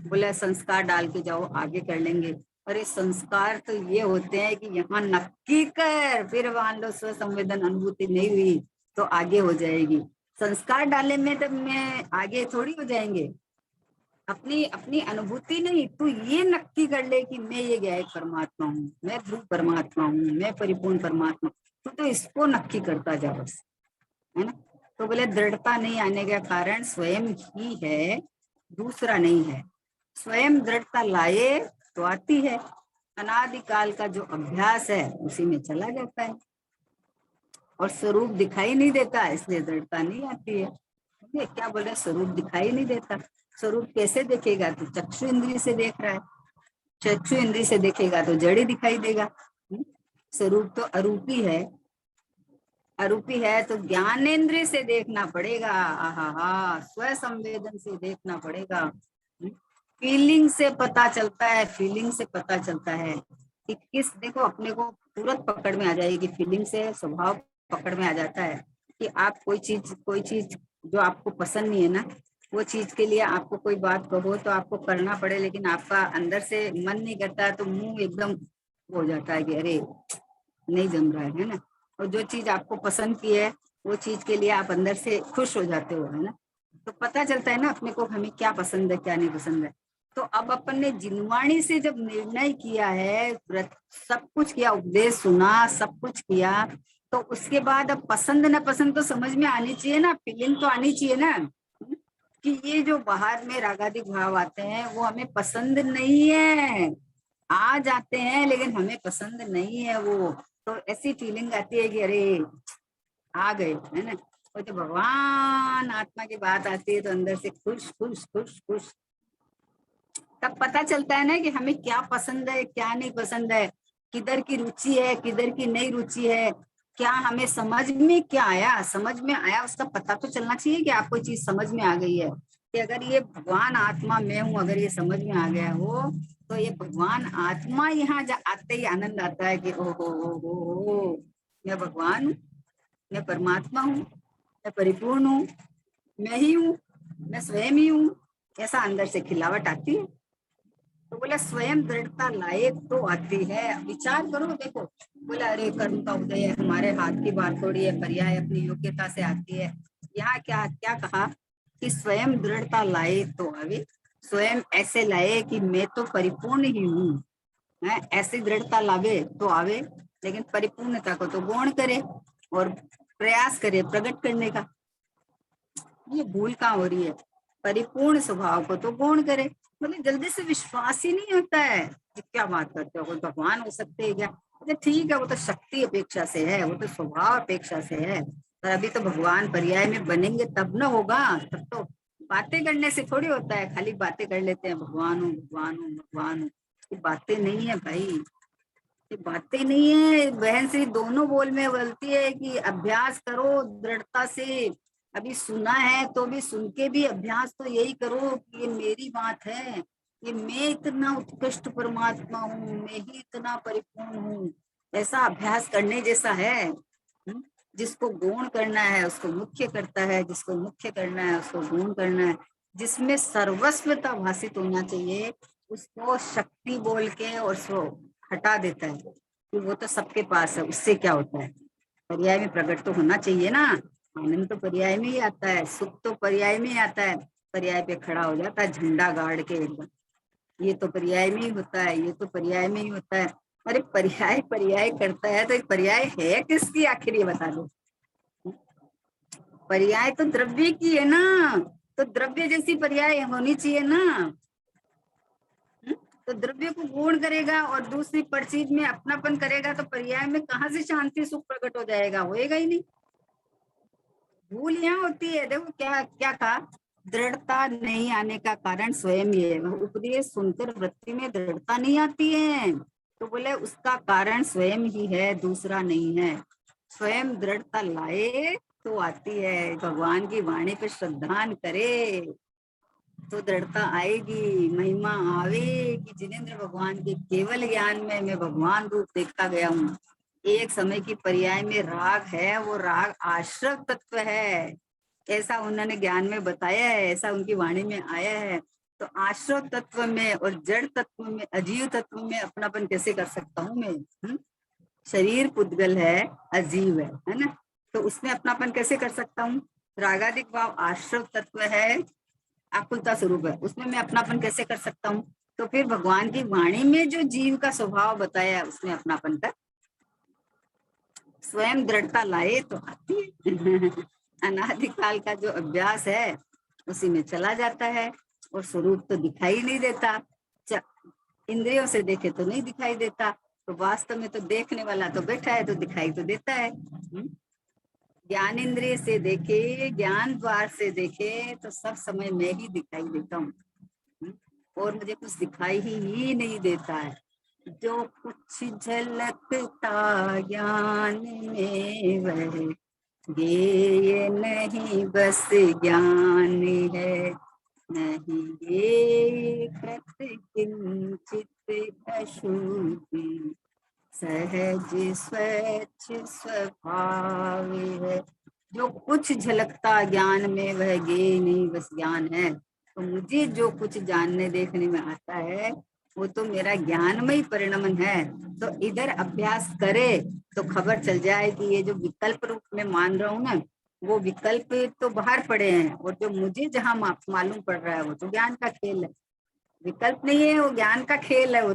बोले संस्कार डाल के जाओ, आगे कर लेंगे। अरे संस्कार तो ये होते हैं कि यहाँ नक्की कर, फिर मान लो स्व संवेदन अनुभूति नहीं हुई तो आगे हो जाएगी। संस्कार डालने में तो मैं आगे थोड़ी हो जाएंगे, अपनी अपनी अनुभूति नहीं, तू ये नक्की कर ले कि मैं ये गायक परमात्मा हूँ, मैं ध्रुव परमात्मा हूँ, मैं परिपूर्ण परमात्मा, तो इसको नक्की करता जा बस, है ना। तो बोले दृढ़ता नहीं आने का कारण स्वयं ही है, दूसरा नहीं है। स्वयं दृढ़ता लाए तो आती है, अनादिकाल का जो अभ्यास है उसी में चला जाता है, और स्वरूप दिखाई नहीं देता इसलिए दृढ़ता नहीं आती है। ये क्या बोल रहे, स्वरूप दिखाई नहीं देता, स्वरूप कैसे देखेगा, तो चक्षु इंद्रिय से देख रहा है, चक्षु इंद्रिय से देखेगा तो जड़ ही दिखाई देगा। स्वरूप तो अरूपी है, अरूपी है तो ज्ञानेन्द्रिय से देखना पड़ेगा, आहा स्व संवेदन से देखना पड़ेगा। फीलिंग से पता चलता है, फीलिंग से पता चलता है कि किस, देखो अपने को तुरंत पकड़ में आ जाएगी, फीलिंग से स्वभाव पकड़ में आ जाता है कि आप कोई चीज जो आपको पसंद नहीं है ना, वो चीज के लिए आपको कोई बात कहो तो आपको करना पड़े, लेकिन आपका अंदर से मन नहीं करता है तो मुंह एकदम हो जाता है कि अरे नहीं जम रहा है ना। और जो चीज आपको पसंद की है वो चीज के लिए आप अंदर से खुश हो जाते हो, है ना। तो पता चलता है ना अपने को हमें क्या पसंद है क्या नहीं पसंद है। तो अब अपन ने जिनवाणी से जब निर्णय किया है, सब कुछ किया, उपदेश सुना, सब कुछ किया, तो उसके बाद अब पसंद न पसंद तो समझ में आनी चाहिए ना, फीलिंग तो आनी चाहिए ना कि ये जो बाहर में रागादिक भाव आते हैं वो हमें पसंद नहीं है, आ जाते हैं लेकिन हमें पसंद नहीं है वो। तो ऐसी फीलिंग आती है कि अरे आ गए, है ना। वो तो भगवान आत्मा की बात आती है तो अंदर से खुश खुश खुश खुश, तब पता चलता है ना कि हमें क्या पसंद है क्या नहीं पसंद है, किधर की रुचि है किधर की नहीं रुचि है, क्या हमें समझ में क्या आया, समझ में आया उसका पता तो चलना चाहिए कि आपको चीज समझ में आ गई है। कि अगर ये भगवान आत्मा मैं हूँ अगर ये समझ में आ गया हो तो ये भगवान आत्मा यहाँ आते ही आनंद आता है कि ओ हो मैं भगवान हूँ, मैं परमात्मा हूँ, मैं परिपूर्ण हूँ, मैं ही हूँ, मैं स्वयं ही हूँ, ऐसा अंदर से खिलावट आती है। तो बोला स्वयं दृढ़ता लायक तो आती है, विचार करो देखो। बोला अरे कर्म का उदय है, हमारे हाथ की बात थोड़ी है, पर्याय अपनी योग्यता से आती है। यहाँ क्या क्या कहा कि स्वयं दृढ़ता लाए तो आवे, स्वयं ऐसे लाए कि मैं तो परिपूर्ण ही हूँ, ऐसी दृढ़ता लावे तो आवे, लेकिन परिपूर्णता को तो गौण करे और प्रयास करे प्रकट करने का। ये भूल कहाँ हो रही है, परिपूर्ण स्वभाव को तो गौण करे, मतलब जल्दी से विश्वास ही नहीं होता है। क्या बात करते हो, कोई भगवान हो सकते हैं क्या। अच्छा ठीक है, वो तो शक्ति अपेक्षा से है, वो तो स्वभाव अपेक्षा से है, पर अभी तो भगवान पर्याय में बनेंगे तब न होगा। तब तो बातें करने से थोड़ी होता है, खाली बातें कर लेते हैं भगवान हूँ भगवान हूँ भगवान हूँ, ये बातें नहीं है भाई, ये बातें नहीं है। बहन से दोनों बोल में बोलती है कि अभ्यास करो दृढ़ता से, अभी सुना है तो भी सुन के भी अभ्यास तो यही करो कि ये मेरी बात है, ये मैं इतना उत्कृष्ट परमात्मा हूँ, मैं ही इतना परिपूर्ण हूँ, ऐसा अभ्यास करने जैसा है। जिसको गौण करना है उसको मुख्य करता है, जिसको मुख्य करना है उसको गौण करना है, जिसमें सर्वस्वता भाषित होना चाहिए उसको शक्ति बोल के और सो हटा देता है। कि वो तो सबके पास है, उससे क्या होता है, पर्याय में प्रकट तो होना चाहिए ना। आनंद तो पर्याय में ही आता है, सुख तो पर्याय में ही आता है। पर्याय पे खड़ा हो जाता है झंडा गाड़ के एकदम, ये तो पर्याय में ही होता है, ये तो पर्याय में ही होता है। अरे पर्याय पर्याय करता है तो पर्याय है किसकी, आखिर ये बता दो। पर्याय तो द्रव्य की है ना, तो द्रव्य जैसी पर्याय होनी चाहिए ना। तो द्रव्य को गुण करेगा और दूसरी पर चीज में अपनापन करेगा, तो पर्याय में कहाँ से शांति सुख प्रकट हो जाएगा, होएगा ही नहीं। भूल यहाँ होती है, देखो क्या क्या कहा, दृढ़ता नहीं आने का कारण स्वयं ही है। उपदेश सुनकर वृत्ति में दृढ़ता नहीं आती है, तो बोले उसका कारण स्वयं ही है, दूसरा नहीं है। स्वयं दृढ़ता लाए तो आती है, भगवान की वाणी पे श्रद्धान करे तो दृढ़ता आएगी, महिमा आवेगी। जिनेंद्र भगवान के केवल ज्ञान में मैं भगवान रूप देखता गया हूँ। एक समय की पर्याय में राग है, वो राग आश्रव तत्व है, ऐसा उन्होंने ज्ञान में बताया है, ऐसा उनकी वाणी में आया है। तो आश्रव तत्व में और जड़ तत्व में, अजीव तत्व में अपनापन कैसे कर सकता हूँ मैं? शरीर पुद्गल है, अजीव है ना, तो उसमें अपनापन कैसे कर सकता हूँ? रागादिक भाव आश्रव तत्व है, आकुलता स्वरूप है, उसमें मैं अपनापन कैसे कर सकता हूँ? तो फिर भगवान की वाणी में जो जीव का स्वभाव बताया है, उसमें अपनापन कर स्वयं दृढ़ता लाए तो आती है। अनादिकाल का जो अभ्यास है उसी में चला जाता है, और स्वरूप तो दिखाई नहीं देता। इंद्रियों से देखे तो नहीं दिखाई देता, तो वास्तव में तो देखने वाला तो बैठा है, तो दिखाई तो देता है। ज्ञान इंद्रिय से देखे, ज्ञान द्वार से देखे, तो सब समय मैं ही दिखाई देता हूँ, और मुझे कुछ दिखाई ही नहीं देता है। जो कुछ झलकता ज्ञान में वह ये नहीं बस ज्ञान है, नहीं ये कृत किंचित अशुद्धि, सहज स्वच्छ स्वभाव है। जो कुछ झलकता ज्ञान में वह गे नहीं बस ज्ञान है। तो मुझे जो कुछ जानने देखने में आता है वो तो मेरा ज्ञानमय परिणमन है। तो इधर अभ्यास करे तो खबर चल जाए कि ये जो विकल्प रूप में मान रहा हूँ ना, वो विकल्प तो बाहर पड़े हैं, और जो मुझे जहाँ मालूम पड़ रहा है वो तो ज्ञान का खेल है, विकल्प नहीं है, वो ज्ञान का खेल है। वो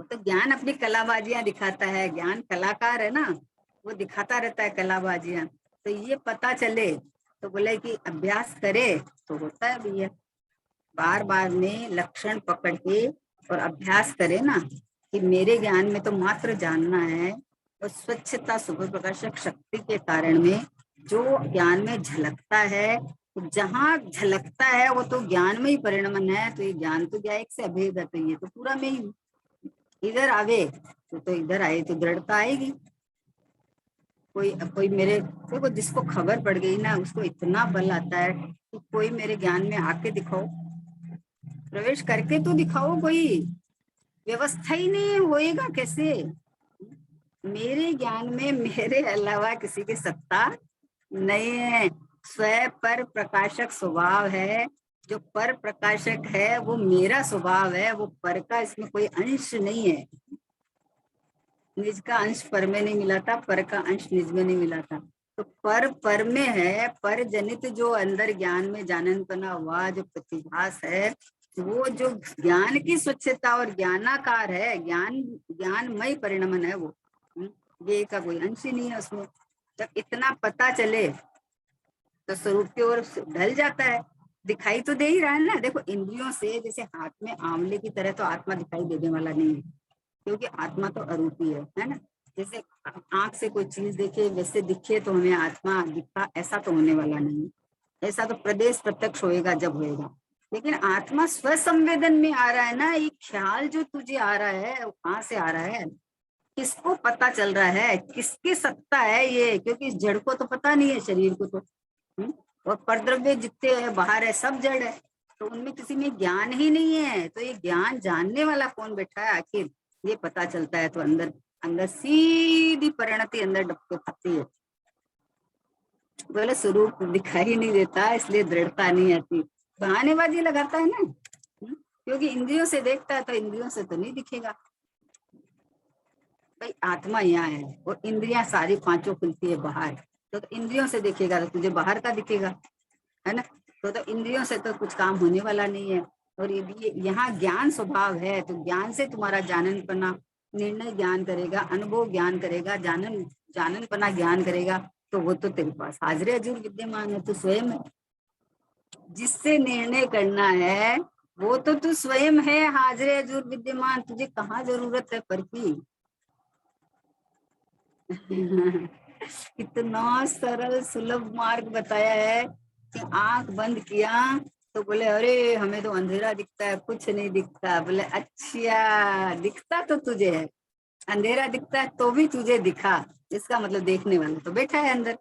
तो ज्ञान अपनी कलाबाजियां दिखाता है, ज्ञान कलाकार है ना, वो दिखाता रहता है कलाबाजियां। तो ये पता चले तो बोले कि अभ्यास करे तो होता है भैया। बार बार में लक्षण पकड़ के और अभ्यास करे ना, कि मेरे ज्ञान में तो मात्र जानना है, और स्वच्छता सुपर प्रकाशक शक्ति के कारण में जो ज्ञान में झलकता है, जहाँ झलकता है वो तो ज्ञान में ही परिणमन है। तो ये ज्ञान तो क्या एक से अभेद है, तो ये तो पूरा में ही इधर आवे तो इधर आए तो दृढ़ता आएगी। कोई कोई मेरे देखो, जिसको खबर पड़ गई ना, उसको इतना बल आता है कि कोई मेरे ज्ञान में आके दिखाओ, प्रवेश करके तो दिखाओ, कोई व्यवस्था ही नहीं होएगा कैसे? मेरे ज्ञान में मेरे अलावा किसी की सत्ता नहीं है। स्वयं पर प्रकाशक स्वभाव है, जो पर प्रकाशक है वो मेरा स्वभाव है, वो पर का इसमें कोई अंश नहीं है। निज का अंश पर में नहीं मिला था, पर का अंश निज में नहीं मिला था। तो पर में है, पर जनित जो अंदर ज्ञान में जाननपना हुआ जो प्रतिभास है, वो जो ज्ञान की स्वच्छता और ज्ञानाकार है, ज्ञानमय परिणमन है वो। ये का कोई अंश ही नहीं है उसमें। जब इतना पता चले तो स्वरूप की ओर ढल जाता है, दिखाई तो दे ही रहा है ना। देखो इंद्रियों से, जैसे हाथ में आंवले की तरह तो आत्मा दिखाई देने वाला नहीं है, क्योंकि आत्मा तो अरूपी है ना। जैसे आंख से कोई चीज देखे वैसे दिखे तो हमें आत्मा दिखा, ऐसा तो होने वाला नहीं। ऐसा तो प्रदेश प्रत्यक्ष होएगा जब होएगा। लेकिन आत्मा स्वसंवेदन में आ रहा है ना, ये ख्याल जो तुझे आ रहा है वो कहाँ से आ रहा है, किसको पता चल रहा है, किसकी सत्ता है ये? क्योंकि इस जड़ को तो पता नहीं है, शरीर को तो। और परद्रव्य जितने बाहर है सब जड़ है, तो उनमें किसी में ज्ञान ही नहीं है। तो ये ज्ञान जानने वाला कौन बैठा है आखिर, ये पता चलता है तो अंदर अंदर सीधी परिणति अंदर डपके खाती है। बोले स्वरूप दिखाई नहीं देता इसलिए दृढ़ता नहीं आती, बहानेबाजी लगाता है ना। क्योंकि इंद्रियों से देखता है तो इंद्रियों से तो नहीं दिखेगा। भाई आत्मा यहाँ है और इंद्रियां सारी पांचों खुलती है बाहर, तो इंद्रियों से देखेगा तो तुझे बाहर का दिखेगा, है ना। तो इंद्रियों से तो कुछ काम होने वाला नहीं है। और ये यहाँ ज्ञान स्वभाव है, तो ज्ञान से तुम्हारा जाननपना निर्णय ज्ञान करेगा, अनुभव ज्ञान करेगा, जाननपना ज्ञान करेगा, तो वो तो तेरे पास हाजिर हजूर विद्यमान है, तो स्वयं है। जिससे निर्णय करना है वो तो तू स्वयं है, हाजिर हजूर विद्यमान, तुझे कहाँ जरूरत है पर की। इतना सरल सुलभ मार्ग बताया है कि आंख बंद किया तो बोले अरे हमें तो अंधेरा दिखता है, कुछ नहीं दिखता। बोले अच्छा, दिखता तो तुझे है, अंधेरा दिखता है तो भी तुझे दिखा, इसका मतलब देखने वाला तो बैठा है अंदर।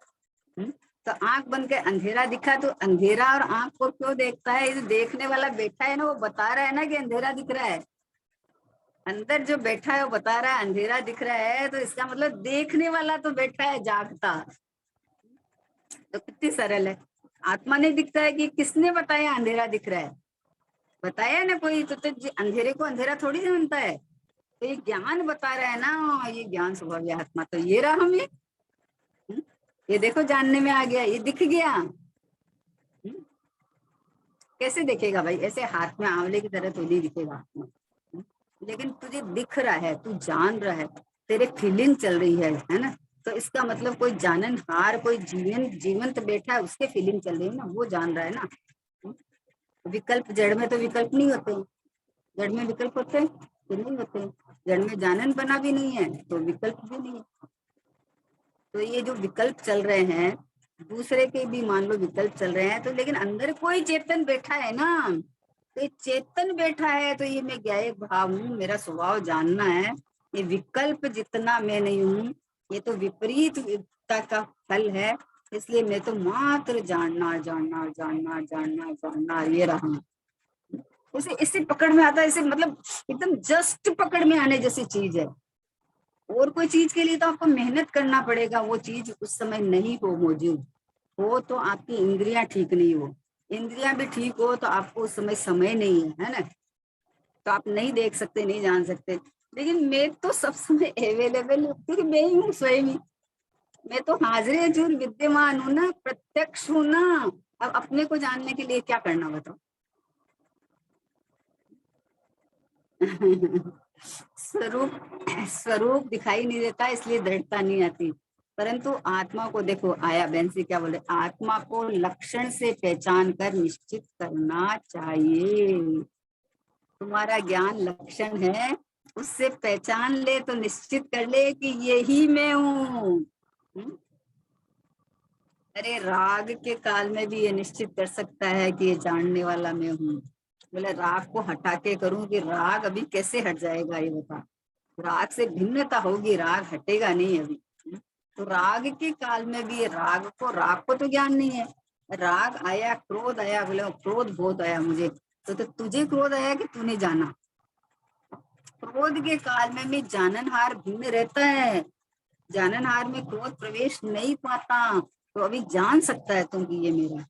तो आंख बंद के अंधेरा दिखा, तो अंधेरा और आंख को क्यों देखता है, ये देखने वाला बैठा है ना, वो बता रहा है ना कि अंधेरा दिख रहा है। अंदर जो बैठा है वो बता रहा है अंधेरा दिख रहा है, तो इसका मतलब देखने वाला तो बैठा है जागता। तो कितनी सरल है। आत्मा नहीं दिखता है कि किसने बताया अंधेरा दिख रहा है, बताया ना कोई, तो अंधेरे को अंधेरा थोड़ी जानता है। तो ये ज्ञान बता रहा है ना, ये ज्ञान स्वभाव है आत्मा, तो ये रहा हमें। ये देखो जानने में आ गया, ये दिख गया। कैसे दिखेगा भाई, ऐसे हाथ में आंवले की तरह तो नहीं दिखेगा आत्मा। लेकिन तुझे दिख रहा है, तू जान रहा है, तेरे फीलिंग चल रही है ना। तो इसका मतलब कोई जाननहार, कोई जीवंत बैठा है, उसके फीलिंग चल रही है ना, वो जान रहा है ना। विकल्प जड़ में तो विकल्प नहीं होते, जड़ में विकल्प होते हैं तो नहीं होते, जड़ में जानन बना भी नहीं है तो विकल्प भी नहीं है। तो ये जो विकल्प चल रहे हैं, दूसरे के भी मान लो विकल्प चल रहे हैं, तो लेकिन अंदर कोई चेतन बैठा है ना। तो ये चेतन बैठा है, तो ये मैं ज्ञायक भाव हूँ, मेरा स्वभाव जानना है। ये विकल्प जितना मैं नहीं हूँ, ये तो विपरीतता का फल है। इसलिए मैं तो मात्र जानना जानना जानना जानना जानना ये रहा। उसे इससे पकड़ में आता है, इसे मतलब एकदम जस्ट पकड़ में आने जैसी चीज है। और कोई चीज के लिए तो आपको मेहनत करना पड़ेगा, वो चीज उस समय नहीं हो मौजूद हो, तो आपकी इंद्रियां ठीक नहीं हो, इंद्रियां भी ठीक हो तो आपको उस समय नहीं है ना। तो आप नहीं देख सकते, नहीं जान सकते। लेकिन मैं तो सब समय अवेलेबल हूँ, क्योंकि मैं ही हूँ स्वयं ही। मैं तो हाजिर हजूर विद्यमान हूँ ना, प्रत्यक्ष हूँ ना। अब अपने को जानने के लिए क्या करना बताओ। स्वरूप स्वरूप दिखाई नहीं देता, इसलिए दृढ़ता नहीं आती। परंतु आत्मा को देखो, आया बहन से क्या बोले, आत्मा को लक्षण से पहचान कर निश्चित करना चाहिए। तुम्हारा ज्ञान लक्षण है, उससे पहचान ले तो निश्चित कर ले कि यही मैं हूँ। अरे राग के काल में भी ये निश्चित कर सकता है कि ये जानने वाला मैं हूँ। बोले राग को हटा के करूं कि राग अभी कैसे हट जाएगा, ये बता। राग से भिन्नता होगी, राग हटेगा नहीं अभी। तो राग के काल में भी ये राग को तो ज्ञान नहीं है। राग आया, क्रोध आया, बोले क्रोध बहुत आया मुझे, तो तुझे क्रोध आया कि तूने जाना। क्रोध के काल में भी जाननहार भिन्न रहता है, जाननहार में क्रोध प्रवेश नहीं पाता, तो अभी जान सकता है तुम कि ये मेरा।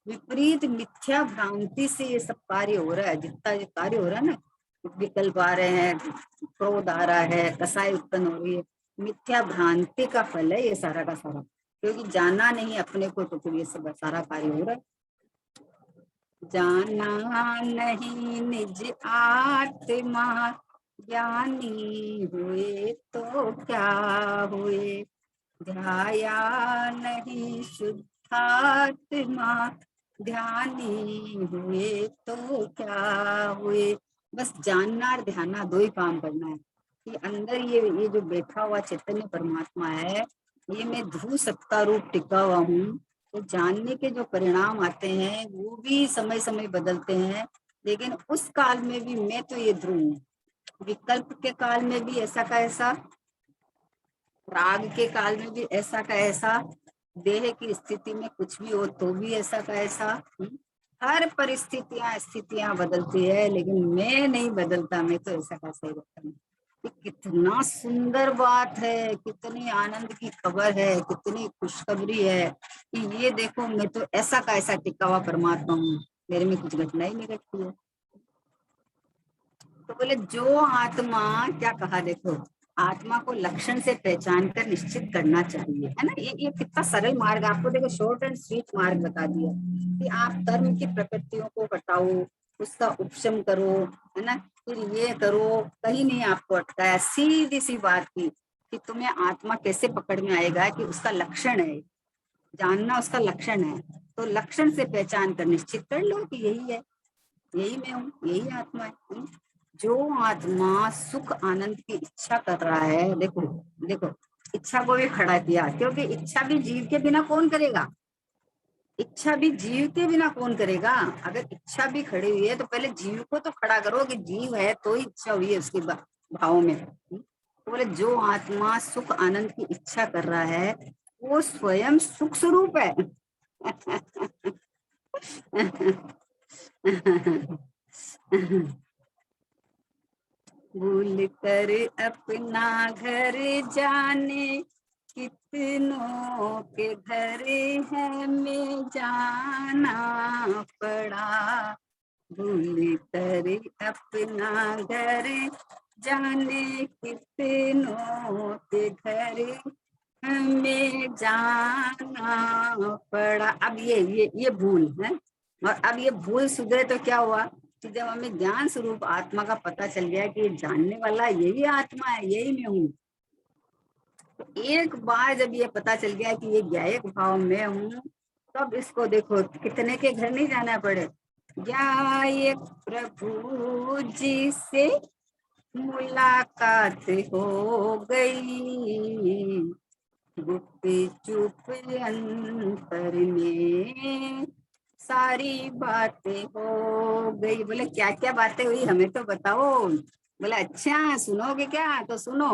विपरीत मिथ्या भ्रांति से ये सब कार्य हो रहा है, जितना ये कार्य हो रहा है ना, विकल्प आ रहे हैं, क्रोध आ रहा है, कसाई उत्पन्न हो रही है, मिथ्या भ्रांति का फल है ये सारा का सारा। क्योंकि जाना नहीं अपने को, तो फिर ये सब सारा कार्य हो रहा है। जाना नहीं निज आत्मा, ज्ञानी हुए तो क्या हुए। ध्याया नहीं शुद्धात्मा, ध्यानी हुए तो क्या हुए। बस जानना और ध्याना, दो ही काम करना है कि अंदर ये जो बैठा हुआ चैतन्य परमात्मा है, ये मैं ध्रुव सत्ता रूप टिका हुआ हूँ। तो जानने के जो परिणाम आते हैं वो भी समय समय बदलते हैं, लेकिन उस काल में भी मैं तो ये ध्रुव हूँ। विकल्प के काल में भी ऐसा का ऐसा, राग के काल में भी ऐसा का ऐसा, देह की स्थिति में कुछ भी हो तो भी ऐसा का ऐसा। हर परिस्थितियां स्थितियां बदलती है, लेकिन मैं नहीं बदलता, मैं तो ऐसा का ऐसा ही रहता हूँ। कितना सुंदर बात है, कितनी आनंद की खबर है, कितनी खुशखबरी है कि ये देखो मैं तो ऐसा का ऐसा टिका हुआ परमात्मा हूँ, मेरे में कुछ घटना ही नहीं घटती है। तो बोले जो आत्मा, क्या कहा देखो, आत्मा को लक्षण से पहचान कर निश्चित करना चाहिए, है ना। ये कितना सरल मार्ग आपको, देखो शॉर्ट एंड स्वीट मार्ग बता दिया कि आप कर्म की प्रकृतियों को हटाओ, उसका उपशम करो, है ना, फिर ये करो। कहीं नहीं आपको अटकाया, सीधी सी बात की कि तुम्हें आत्मा कैसे पकड़ में आएगा कि उसका लक्षण है, जानना उसका लक्षण है। तो लक्षण से पहचान कर निश्चित कर लो कि यही है, यही मैं हूँ, यही आत्मा है। जो आत्मा सुख आनंद की इच्छा कर रहा है, देखो देखो, इच्छा को भी खड़ा किया, क्योंकि इच्छा भी जीव के बिना कौन करेगा, इच्छा भी जीव के बिना कौन करेगा। अगर इच्छा भी खड़ी हुई है तो पहले जीव को तो खड़ा करो कि जीव है तो ही इच्छा हुई है उसके भाव में। तो बोले जो आत्मा सुख आनंद की इच्छा कर रहा है वो स्वयं सुख स्वरूप है। भूल कर अपना घर जाने, कितनों के घर है में जाना पड़ा। भूल कर अपना घर जाने, कितनों के घर में जाना पड़ा। अब ये भूल है, और अब ये भूल सुधरे तो क्या हुआ कि जब हमें ज्ञान स्वरूप आत्मा का पता चल गया कि ये जानने वाला यही आत्मा है, यही मैं हूँ। तो एक बार जब ये पता चल गया कि ये ज्ञायक भाव में हूँ, तब इसको देखो कितने के घर नहीं जाना पड़े। ज्ञायक प्रभु जी से मुलाकात हो गई, गुप्त चुप अंतर में सारी बातें हो गई। बोले क्या क्या बातें हुई हमें तो बताओ। बोले अच्छा सुनोगे क्या, तो सुनो।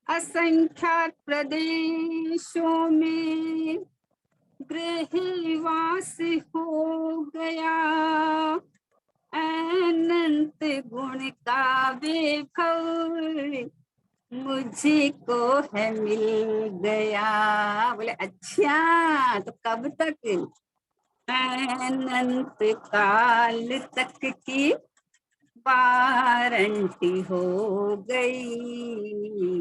असंख्यात प्रदेशों में गृहवास हो गया, अनंत गुण का विभव मुझको है मिल गया। बोले अच्छा, तो कब तक, अनंत काल तक की वारंटी हो गई,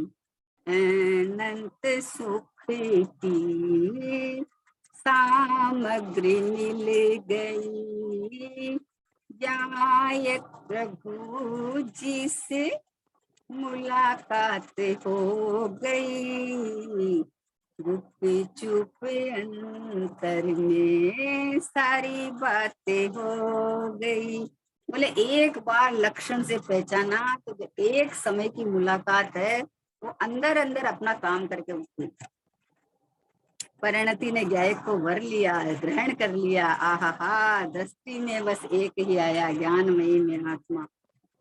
अनंत सुख की सामग्री मिल गई। गायक प्रभु जी से मुलाकात हो गई, गुप्त चुप अंतर में सारी बातें हो गई। बोले एक बार लक्षण से पहचाना तो एक समय की मुलाकात है, वो अंदर अंदर अपना काम करके उठती। परिणति ने गायक को वर लिया, ग्रहण कर लिया। आहा हा, दृष्टि में बस एक ही आया, ज्ञानमयी में आत्मा।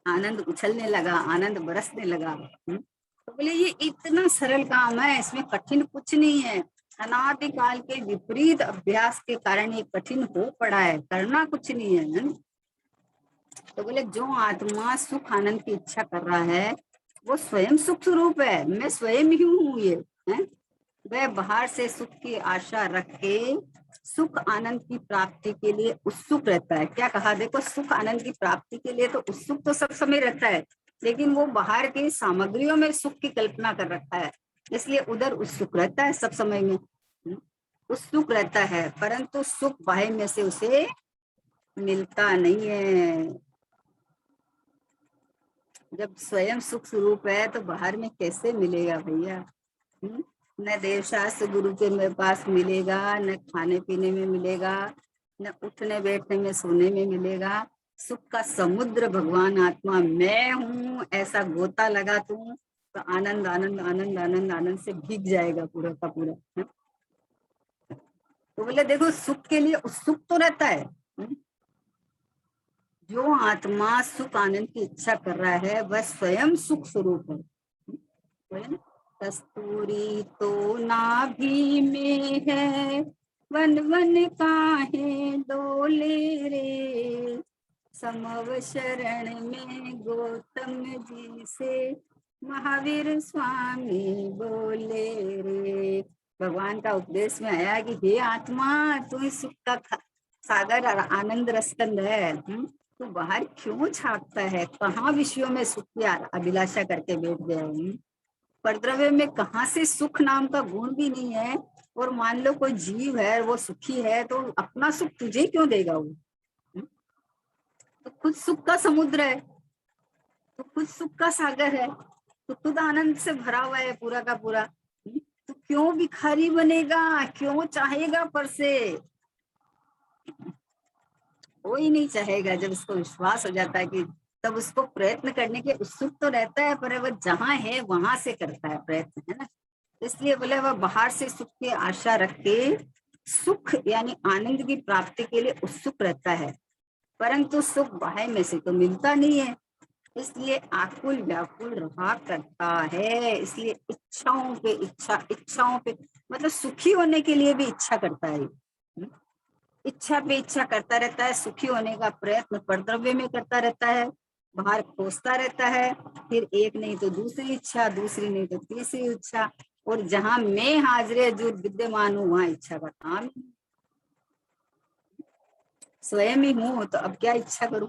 आनंद उछलने लगा, आनंद बरसने लगा। तो बोले ये इतना सरल काम है, इसमें कठिन कुछ नहीं है। अनादिकाल के विपरीत अभ्यास के कारण ये कठिन हो पड़ा है, करना कुछ नहीं है। तो बोले जो आत्मा सुख आनंद की इच्छा कर रहा है वो स्वयं सुख स्वरूप है, मैं स्वयं ही हूँ ये है। वह बाहर से सुख की आशा रख के सुख आनंद की प्राप्ति के लिए उत्सुक रहता है। क्या कहा, देखो सुख आनंद की प्राप्ति के लिए तो उत्सुक तो सब समय रहता है, लेकिन वो बाहर की सामग्रियों में सुख की कल्पना कर रखा है, इसलिए उधर उत्सुक रहता है सब समय में। उत्सुक रहता है, परंतु सुख बाह्य में से उसे मिलता नहीं है। जब स्वयं सुख स्वरूप है तो बाहर में कैसे मिलेगा भैया। न देवशास्त्र गुरु के मेरे पास मिलेगा, न खाने पीने में मिलेगा, न उठने बैठने में सोने में मिलेगा। सुख का समुद्र भगवान आत्मा मैं हूँ ऐसा गोता लगा तू तो आनंद आनंद आनंद आनंद आनंद से भीग जाएगा पूरा का पूरा। तो बोले देखो सुख के लिए उत्सुक तो रहता है। जो आत्मा सुख आनंद की इच्छा कर रहा है वह स्वयं सुख स्वरूप है। कस्तूरी तो नाभि में है, वन वन काहे डोले रे, समव शरण में गौतम जी से महावीर स्वामी बोले रे। भगवान का उपदेश में आया कि हे आत्मा तू ही सुख का सागर और आनंद रसकंद है। तू बाहर क्यों झांकता है, कहाँ विषयों में सुख की अभिलाषा करके बैठ गया है। परद्रव्य में कहाँ से सुख नाम का गुण भी नहीं है। और मान लो कोई जीव है वो सुखी है तो अपना सुख तुझे क्यों देगा वो। तो खुद सुख का समुद्र है, तो खुद सुख का सागर है, तो खुद आनंद से भरा हुआ है पूरा का पूरा। तो क्यों भिखारी बनेगा, क्यों चाहेगा पर से। कोई नहीं चाहेगा। जब उसको विश्वास हो जाता है कि तब उसको प्रयत्न करने के उत्सुक तो रहता है, पर वह जहां है वहां से करता है प्रयत्न, है ना। इसलिए बोले वह बाहर से सुख की आशा रख के सुख यानी आनंद की प्राप्ति के लिए उत्सुक रहता है, परंतु सुख बाहर में से तो मिलता नहीं है। इसलिए आकुल व्याकुल रहा करता है। इसलिए इच्छाओं पे इच्छा, इच्छाओं पे मतलब सुखी होने के लिए भी इच्छा करता है। इच्छा पे इच्छा करता रहता है, सुखी होने का प्रयत्न परद्रव्य में करता रहता है, बाहर खोजता रहता है। फिर एक नहीं तो दूसरी इच्छा, दूसरी नहीं तो तीसरी इच्छा। और जहां मैं हाजिर जो विद्यमान हूँ वहां इच्छा का काम ही नहीं। स्वयं ही हूँ तो अब क्या इच्छा करूं।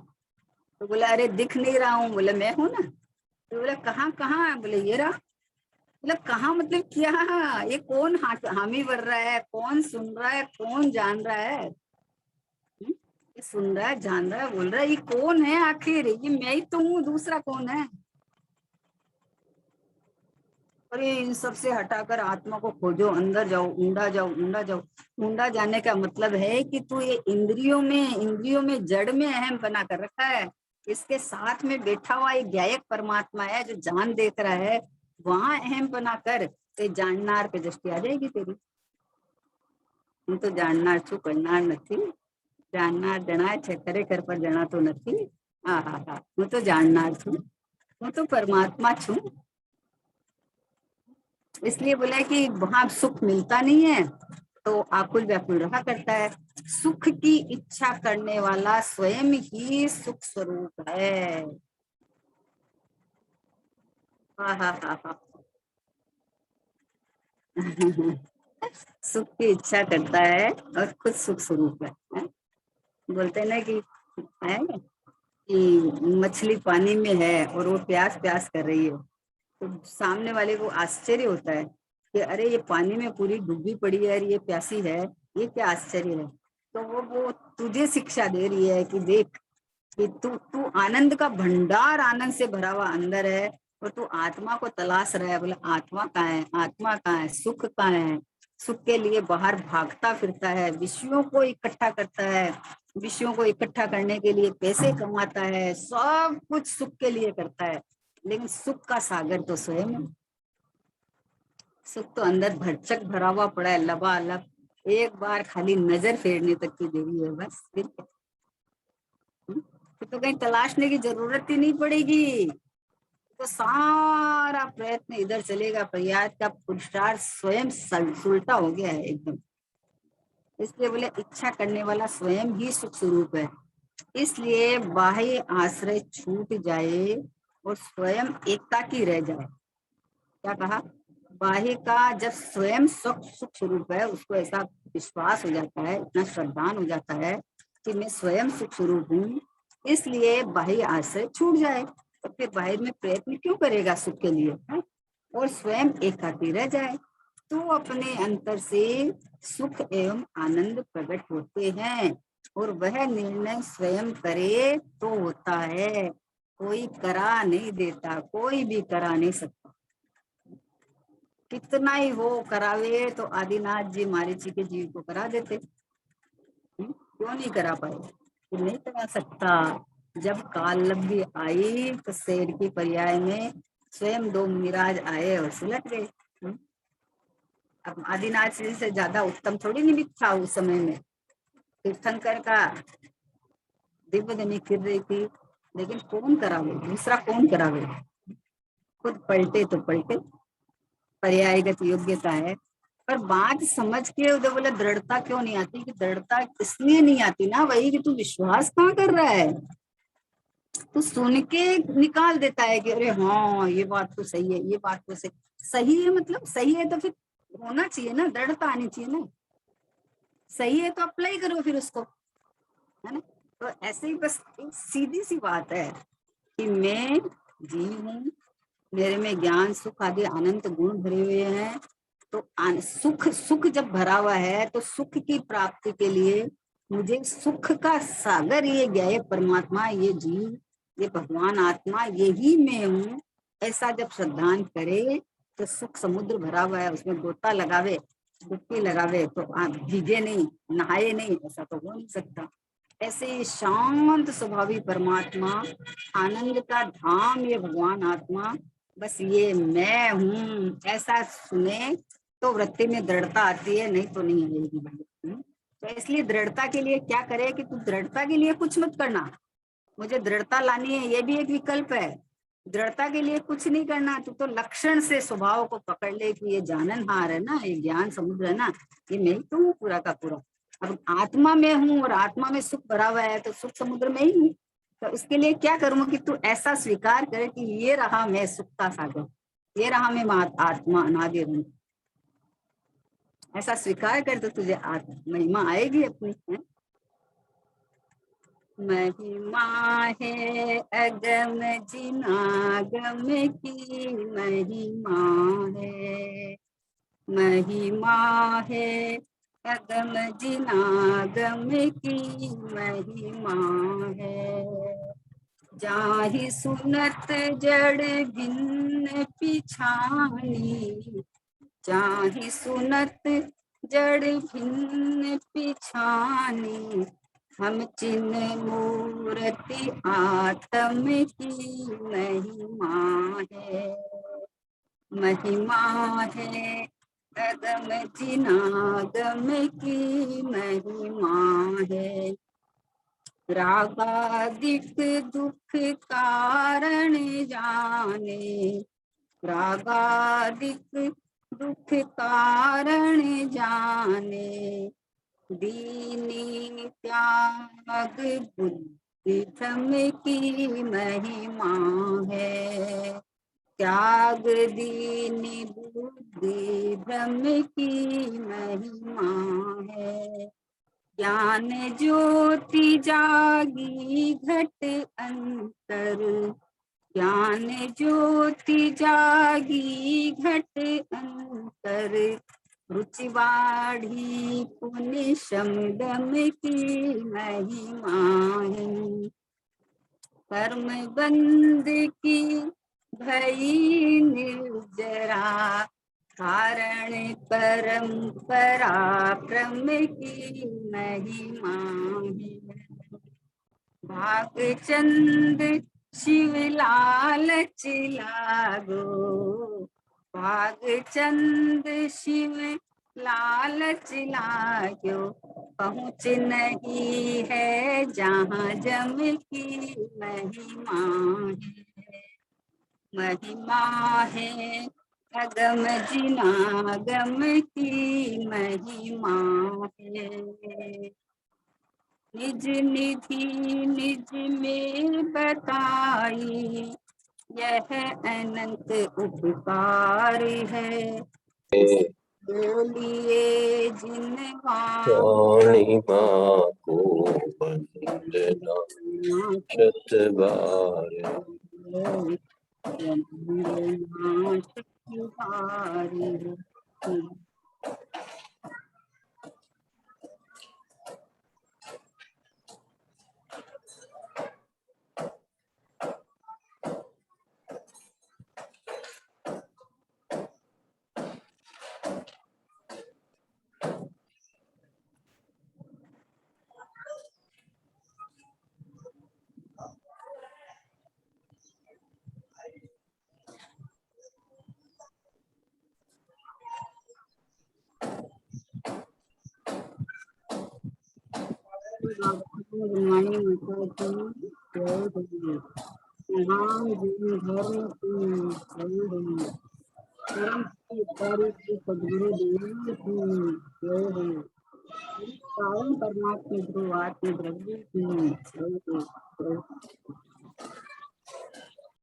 तो बोला अरे दिख नहीं रहा हूँ, बोले मैं हूं ना। तो बोला कहाँ कहाँ है, बोले ये रहा। मतलब कहाँ मतलब क्या, ये कौन हामी भर रहा है, कौन सुन रहा है, कौन जान रहा है। ये सुन रहा है, जान रहा है, बोल रहा है, ये कौन है आखिर, ये मैं ही तो हूँ, दूसरा कौन है। अरे इन सब से हटाकर आत्मा को खोजो, अंदर जाओ, ऊंडा जाओ, ऊंडा जाओ। ऊंडा जाने का मतलब है कि तू ये इंद्रियों में जड़ में अहम बना कर रखा है। इसके साथ में बैठा हुआ एक ज्ञायक परमात्मा है जो जान देख रहा है, वहां अहम बना कर ते जाननार पे दृष्टि आ जाएगी तेरी। હું તો જાણનાર છું, કરનાર નથી। જાણનાર જણાય છે, ખરેખર પર જણાતો નથી। હા હા હા, હું તો જાણનાર છું, હું તો परमात्मा છું। इसलिए बोला कि वहां सुख मिलता नहीं है तो आकुल व्याकुल रहा करता है। सुख की इच्छा करने वाला स्वयं ही सुख स्वरूप है। हाँ हाँ हाँ हाँ। सुख की इच्छा करता है और खुद सुख स्वरूप है। बोलते हैं ना कि है कि मछली पानी में है और वो प्यास प्यास कर रही है, तो सामने वाले को आश्चर्य होता है कि अरे ये पानी में पूरी डूबी पड़ी है और ये प्यासी है, ये क्या आश्चर्य है। तो वो तुझे शिक्षा दे रही है कि देख कि तू तू आनंद का भंडार, आनंद से भरा हुआ अंदर है, और तू आत्मा को तलाश रहा है। बोले आत्मा कहाँ है, आत्मा कहाँ है, सुख कहाँ है। सुख के लिए बाहर भागता फिरता है, विषयों को इकट्ठा करता है, विषयों को इकट्ठा करने के लिए पैसे कमाता है, सब कुछ सुख के लिए करता है। लेकिन सुख का सागर तो स्वयं है। सुख तो अंदर भरचक भरा हुआ पड़ा है, लबालब। एक बार खाली नजर फेरने तक की देरी है बस, फिर तो कहीं तलाशने की जरूरत ही नहीं पड़ेगी। तो सारा प्रयत्न इधर चलेगा, प्रयास का पुरुषार्थ स्वयं सुलटा हो गया है एकदम। इसलिए बोले इच्छा करने वाला स्वयं ही सुख स्वरूप है। इसलिए बाह्य आश्रय छूट जाए और स्वयं एकाकी रह जाए। क्या कहा, बाह्य का जब स्वयं सुख सुख स्वरूप है, उसको ऐसा विश्वास हो जाता है, इतना श्रद्धान हो जाता है कि मैं स्वयं सुख स्वरूप हूँ, इसलिए बाह्य आश्रय छूट जाए। तो फिर बाहर में प्रयत्न क्यों करेगा सुख के लिए, है? और स्वयं एकाकी रह जाए तो अपने अंतर से सुख एवं आनंद प्रकट होते हैं। और वह निर्णय स्वयं करे तो होता है, कोई करा नहीं देता, कोई भी करा नहीं सकता। कितना ही हो करावे तो आदिनाथ जी मारीची के जीव को करा देते, क्यों नहीं करा पाए, तो नहीं करा सकता। जब काल लब्धि आई तो शेर की पर्याय में स्वयं दो मिराज आए और सुलट गए। अब आदिनाथ जी से ज्यादा उत्तम थोड़ी निमित्त था उस समय में। तीर्थंकर का दिव्य दमी फिर रही थी, लेकिन कौन करावे, दूसरा कौन करावे। खुद पलटे तो पलटे, पर्यायगत योग्यता है। पर बात समझ के उधर बोले दृढ़ता क्यों नहीं आती, कि दृढ़ता इसलिए नहीं आती ना वही कि तू विश्वास कहाँ कर रहा है। तू सुन के निकाल देता है कि अरे हाँ ये बात तो सही है, ये बात तो सही सही है, मतलब सही है तो फिर होना चाहिए ना, दृढ़ता आनी चाहिए ना। सही है तो अप्लाई करो फिर उसको, है ना। तो ऐसे ही बस एक सीधी सी बात है कि मैं जीव हूँ, मेरे में ज्ञान सुख आदि अनंत गुण भरे हुए हैं। तो सुख सुख जब भरा हुआ है तो सुख की प्राप्ति के लिए मुझे सुख का सागर, ये ज्ञेय परमात्मा, ये जीव, ये भगवान आत्मा, यही मैं हूँ, ऐसा जब श्रद्धान करे तो सुख समुद्र भरा हुआ है, उसमें गोता लगावे, डुबकी लगावे तो भीगे नहीं, नहाए नहीं, ऐसा तो हो नहीं सकता। ऐसे शांत स्वभावी परमात्मा, आनंद का धाम, ये भगवान आत्मा, बस ये मैं हूँ, ऐसा सुने तो वृत्ति में दृढ़ता आती है, नहीं तो नहीं आएगी भाई। तो इसलिए दृढ़ता के लिए क्या करे कि तू दृढ़ता के लिए कुछ मत करना, मुझे दृढ़ता लानी है, ये भी एक विकल्प है। दृढ़ता के लिए कुछ नहीं करना, तू तो लक्षण से स्वभाव को पकड़ ले कि ये जाननहार है ना, ये ज्ञान समुद्र है ना, ये मैं ही तो हूँ पूरा का पूरा। अब आत्मा में हूँ और आत्मा में सुख भरा हुआ है, तो सुख समुद्र में ही हूँ। तो इसके लिए क्या करूँ कि तू ऐसा स्वीकार करे कि ये रहा मैं सुख का सागर, ये रहा मैं आत्मा अनादि हूँ, ऐसा स्वीकार कर तो तुझे महिमा आएगी अपनी है। महिमा है अगम जिनागम की महिमा है, महिमा है अगम जिनागम की महिमा है। जाहि सुनत जड़ भिन्न पिछानी, जाहि सुनत जड़ भिन्न पिछानी, हम चिन्ह मूर्ति आत्म की महिमा है, महिमा है अगम जिनागम की महिमा है। रागादिक दुख कारण जाने, रागादिक दुख कारण जाने, दीनी त्याग बुद्धि भ्रम की महिमा है, त्याग दीनी बुद्धि भ्रम की महिमा है। ज्ञान ज्योति जागी घट अंतर, ज्ञान ज्योति जागी घट अंतर, रुचि बाढ़ी पुण्य शमदम की महिमा है। कर्म बंद की भई निर्जरा, कारण परंपरा ब्रह्म की महिमा है। भागचंद शिव लालच लागो, भागचंद शिव लालच लागो, पहुँच नहीं है जहाँ जम की महिमा है, महिमा है अगम जिनागम की महिमा है। निज निधि निज में बताई, यह अनंत उपकार है, बोलिए जिनवा वाणी माँ को वंदना शत बार, परमात्मा द्रव्य